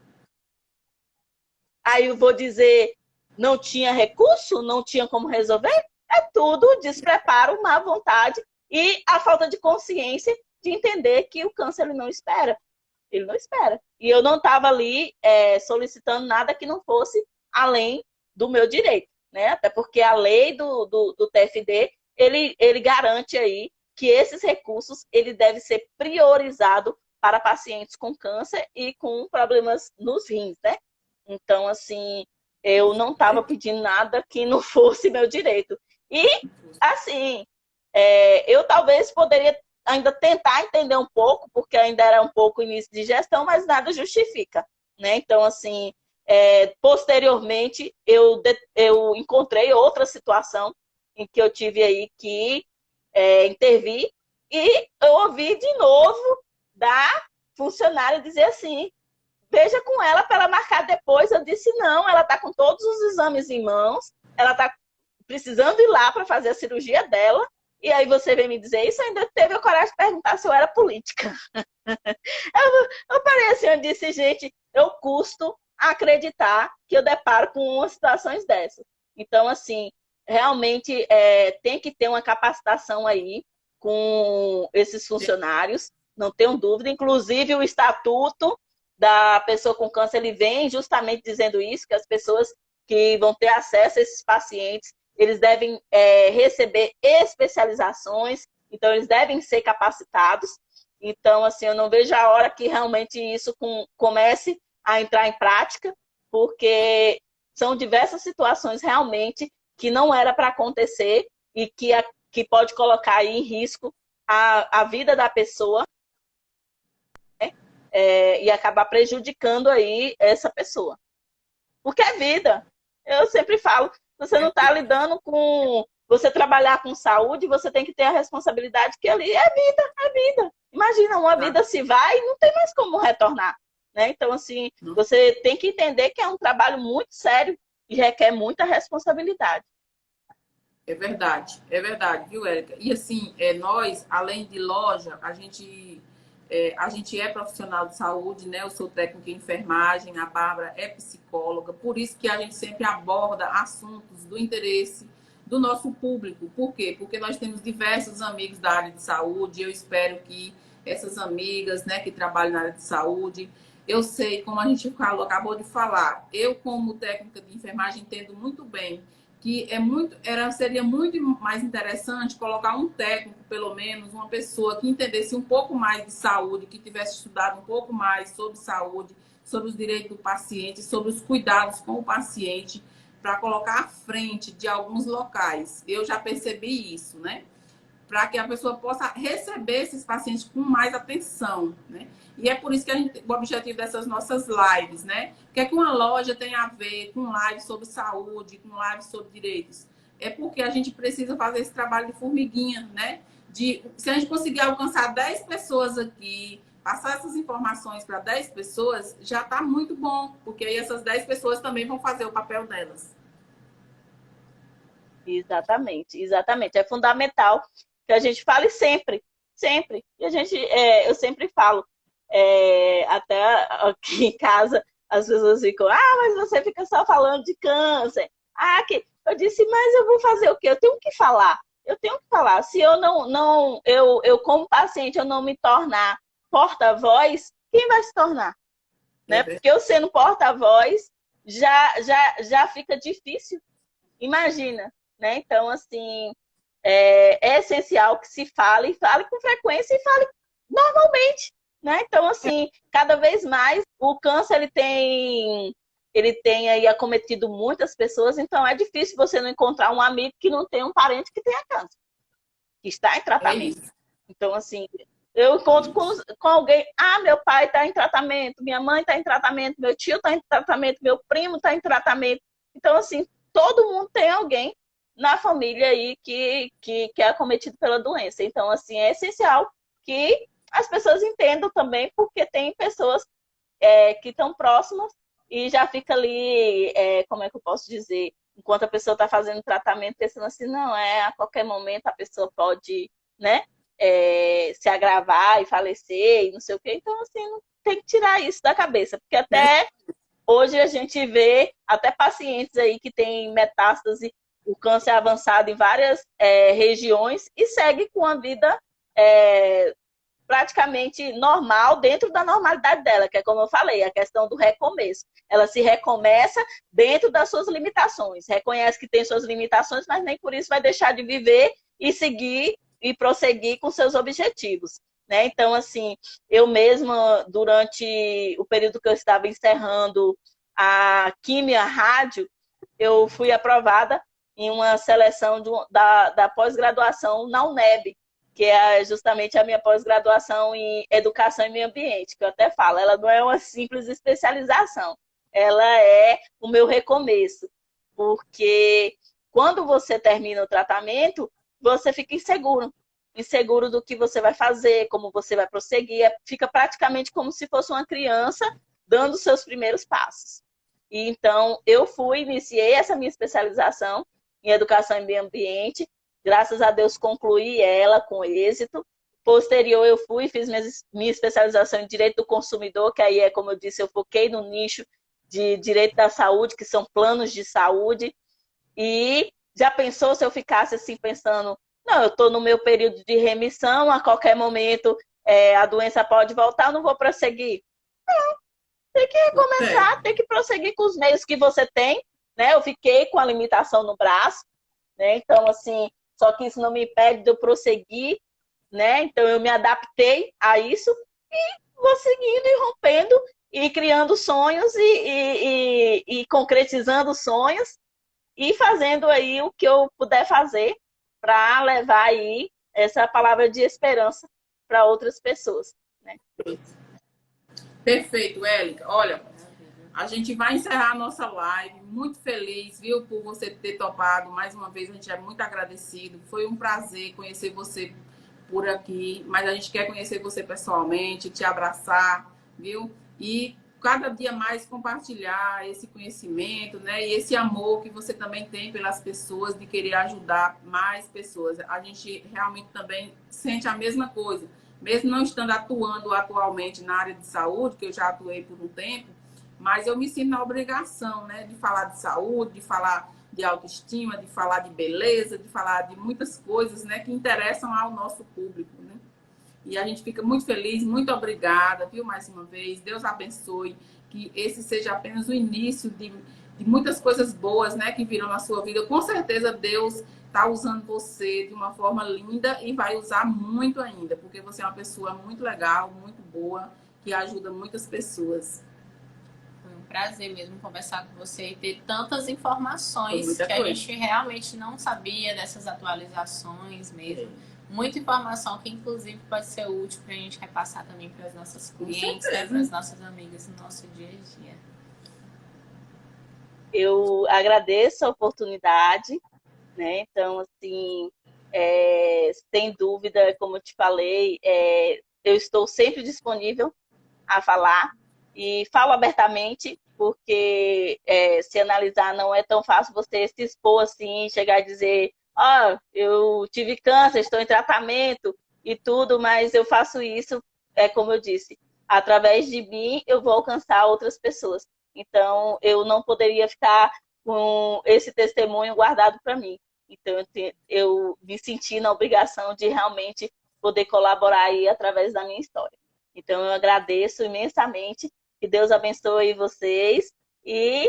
Aí eu vou dizer, não tinha recurso, não tinha como resolver? É tudo despreparo, má vontade e a falta de consciência de entender que o câncer ele não espera. Ele não espera. E eu não estava ali solicitando nada que não fosse além do meu direito, né? Até porque a lei do TFD, ele garante aí que esses recursos ele deve ser priorizado para pacientes com câncer e com problemas nos rins, né? Então, assim, eu não estava pedindo nada que não fosse meu direito. E, assim, eu talvez poderia ainda tentar entender um pouco, porque ainda era um pouco início de gestão, mas nada justifica, né? Então, assim, posteriormente, eu encontrei outra situação em que eu tive aí que intervir e eu ouvi de novo da funcionária dizer assim, veja com ela para ela marcar depois. Eu disse, não, ela está com todos os exames em mãos, ela está precisando ir lá para fazer a cirurgia dela, e aí você vem me dizer isso, ainda teve a coragem de perguntar se eu era política. Eu parei assim, eu disse, gente, eu custo acreditar que eu deparo com umas situações dessas. Então, assim, realmente tem que ter uma capacitação aí com esses funcionários, não tenho dúvida. Inclusive, o estatuto da pessoa com câncer, ele vem justamente dizendo isso, que as pessoas que vão ter acesso a esses pacientes, eles devem receber especializações, então eles devem ser capacitados. Então, assim, eu não vejo a hora que realmente isso comece a entrar em prática, porque são diversas situações realmente que não era para acontecer e que pode colocar aí em risco a vida da pessoa, né? E acabar prejudicando aí essa pessoa. Porque é vida. Eu sempre falo, você não está lidando com... Você trabalhar com saúde, você tem que ter a responsabilidade que ali é vida, é vida. Imagina, uma vida se vai e não tem mais como retornar, né? Então, assim, você tem que entender que é um trabalho muito sério e requer muita responsabilidade. É verdade, viu, Érica? E assim, nós, além de loja, a gente é profissional de saúde, né? Eu sou técnica em enfermagem, a Bárbara é psicóloga, por isso que a gente sempre aborda assuntos do interesse do nosso público. Por quê? Porque nós temos diversos amigos da área de saúde, eu espero que essas amigas, né, que trabalham na área de saúde, eu sei, como a gente acabou de falar, eu como técnica de enfermagem entendo muito bem que seria muito mais interessante colocar um técnico, pelo menos, uma pessoa que entendesse um pouco mais de saúde, que tivesse estudado um pouco mais sobre saúde, sobre os direitos do paciente, sobre os cuidados com o paciente, para colocar à frente de alguns locais. Eu já percebi isso, né? Para que a pessoa possa receber esses pacientes com mais atenção, né? E é por isso que o objetivo dessas nossas lives, né? O que é que uma loja tem a ver com live sobre saúde, com live sobre direitos? É porque a gente precisa fazer esse trabalho de formiguinha, né? Se a gente conseguir alcançar 10 pessoas aqui, passar essas informações para 10 pessoas, já está muito bom, porque aí essas 10 pessoas também vão fazer o papel delas. Exatamente, exatamente. É fundamental que a gente fale sempre, sempre. E eu sempre falo, até aqui em casa, as pessoas ficam, mas você fica só falando de câncer. Eu disse, mas eu vou fazer o quê? Eu tenho que falar. Eu tenho que falar. Se eu eu como paciente, eu não me tornar porta-voz, quem vai se tornar? Né? Porque eu sendo porta-voz, já fica difícil. Imagina, né? Então, assim, é essencial que se fale com frequência e fale normalmente, né? Então, assim, cada vez mais o câncer ele tem aí acometido muitas pessoas, então é difícil você não encontrar um amigo que não tem um parente que tenha câncer, que está em tratamento. Então, assim, eu encontro com alguém, meu pai está em tratamento, minha mãe está em tratamento, meu tio está em tratamento, meu primo está em tratamento. Então, assim, todo mundo tem alguém na família aí que é acometido pela doença. Então, assim, é essencial que as pessoas entendam também, porque tem pessoas que estão próximas e já fica ali, como é que eu posso dizer, enquanto a pessoa está fazendo tratamento, pensando assim, não, a qualquer momento a pessoa pode, né, se agravar e falecer e não sei o quê. Então, assim, não tem que tirar isso da cabeça, porque até hoje a gente vê até pacientes aí que têm metástase, o câncer avançado em várias regiões e segue com a vida praticamente normal, dentro da normalidade dela, que é como eu falei, a questão do recomeço. Ela se recomeça dentro das suas limitações, reconhece que tem suas limitações, mas nem por isso vai deixar de viver e seguir e prosseguir com seus objetivos, né? Então, assim, eu mesma, durante o período que eu estava encerrando a Química Rádio, eu fui aprovada em uma seleção da pós-graduação na UNEB, que é justamente a minha pós-graduação em Educação e Meio Ambiente, que eu até falo, ela não é uma simples especialização, ela é o meu recomeço, porque quando você termina o tratamento, você fica inseguro do que você vai fazer, como você vai prosseguir, fica praticamente como se fosse uma criança dando seus primeiros passos. E então, eu iniciei essa minha especialização em Educação e Meio Ambiente, graças a Deus concluí ela com êxito. Posterior, eu fiz minha especialização em Direito do Consumidor, que aí é, como eu disse, eu foquei no nicho de Direito da Saúde, que são planos de saúde. E já pensou se eu ficasse assim pensando, não, eu estou no meu período de remissão, a qualquer momento a doença pode voltar, eu não vou prosseguir? Não, tem que recomeçar, tem que prosseguir com os meios que você tem, né? Eu fiquei com a limitação no braço, né? Então, assim, só que isso não me impede de eu prosseguir, né? Então, eu me adaptei a isso e vou seguindo e rompendo e criando sonhos e concretizando sonhos e fazendo aí o que eu puder fazer para levar aí essa palavra de esperança para outras pessoas, né? Perfeito, Élica. Olha, a gente vai encerrar a nossa live. Muito feliz, viu, por você ter topado. Mais uma vez, a gente é muito agradecido. Foi um prazer conhecer você por aqui, mas a gente quer conhecer você pessoalmente, te abraçar, viu? E cada dia mais compartilhar esse conhecimento, né? E esse amor que você também tem pelas pessoas, de querer ajudar mais pessoas. A gente realmente também sente a mesma coisa. Mesmo não estando atuando atualmente na área de saúde, que eu já atuei por um tempo, mas eu me sinto na obrigação, né? De falar de saúde, de falar de autoestima, de falar de beleza, de falar de muitas coisas, né? Que interessam ao nosso público, né? E a gente fica muito feliz, muito obrigada, viu, mais uma vez. Deus abençoe, que esse seja apenas o início de muitas coisas boas, né, que virão na sua vida. Com certeza Deus está usando você de uma forma linda e vai usar muito ainda, porque você é uma pessoa muito legal, muito boa, que ajuda muitas pessoas. Foi um prazer mesmo conversar com você e ter tantas informações que coisa. A gente realmente não sabia dessas atualizações mesmo. Muita informação que, inclusive, pode ser útil para a gente repassar também para as nossas clientes, né, para as nossas amigas no nosso dia a dia. Eu agradeço a oportunidade, né? Então, assim, sem dúvida, como eu te falei, eu estou sempre disponível a falar e falo abertamente, porque se analisar não é tão fácil você se expor assim, chegar a dizer, eu tive câncer, estou em tratamento e tudo, mas eu faço isso, como eu disse, através de mim eu vou alcançar outras pessoas. Então, eu não poderia ficar com esse testemunho guardado para mim. Então, eu me senti na obrigação de realmente poder colaborar aí através da minha história. Então, eu agradeço imensamente, que Deus abençoe vocês e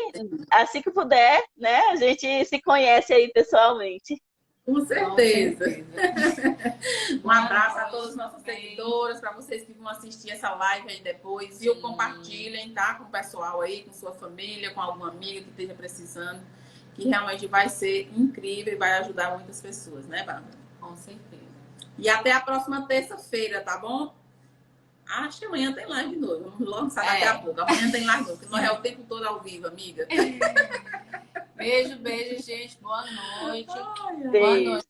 assim que puder, né, a gente se conhece aí pessoalmente. Com certeza. Um abraço a todos os nossos seguidores, para vocês que vão assistir essa live aí depois, viu? Compartilhem, tá? Com o pessoal aí, com sua família, com alguma amiga que esteja precisando, que realmente vai ser incrível e vai ajudar muitas pessoas, né, Bárbara? Com certeza. E até a próxima terça-feira, tá bom? Acho que amanhã tem live de novo. Vamos lançar daqui a pouco. Amanhã tem live de novo, porque nós é o tempo todo ao vivo, amiga. Beijo, gente. Boa noite. Beijo. Boa noite.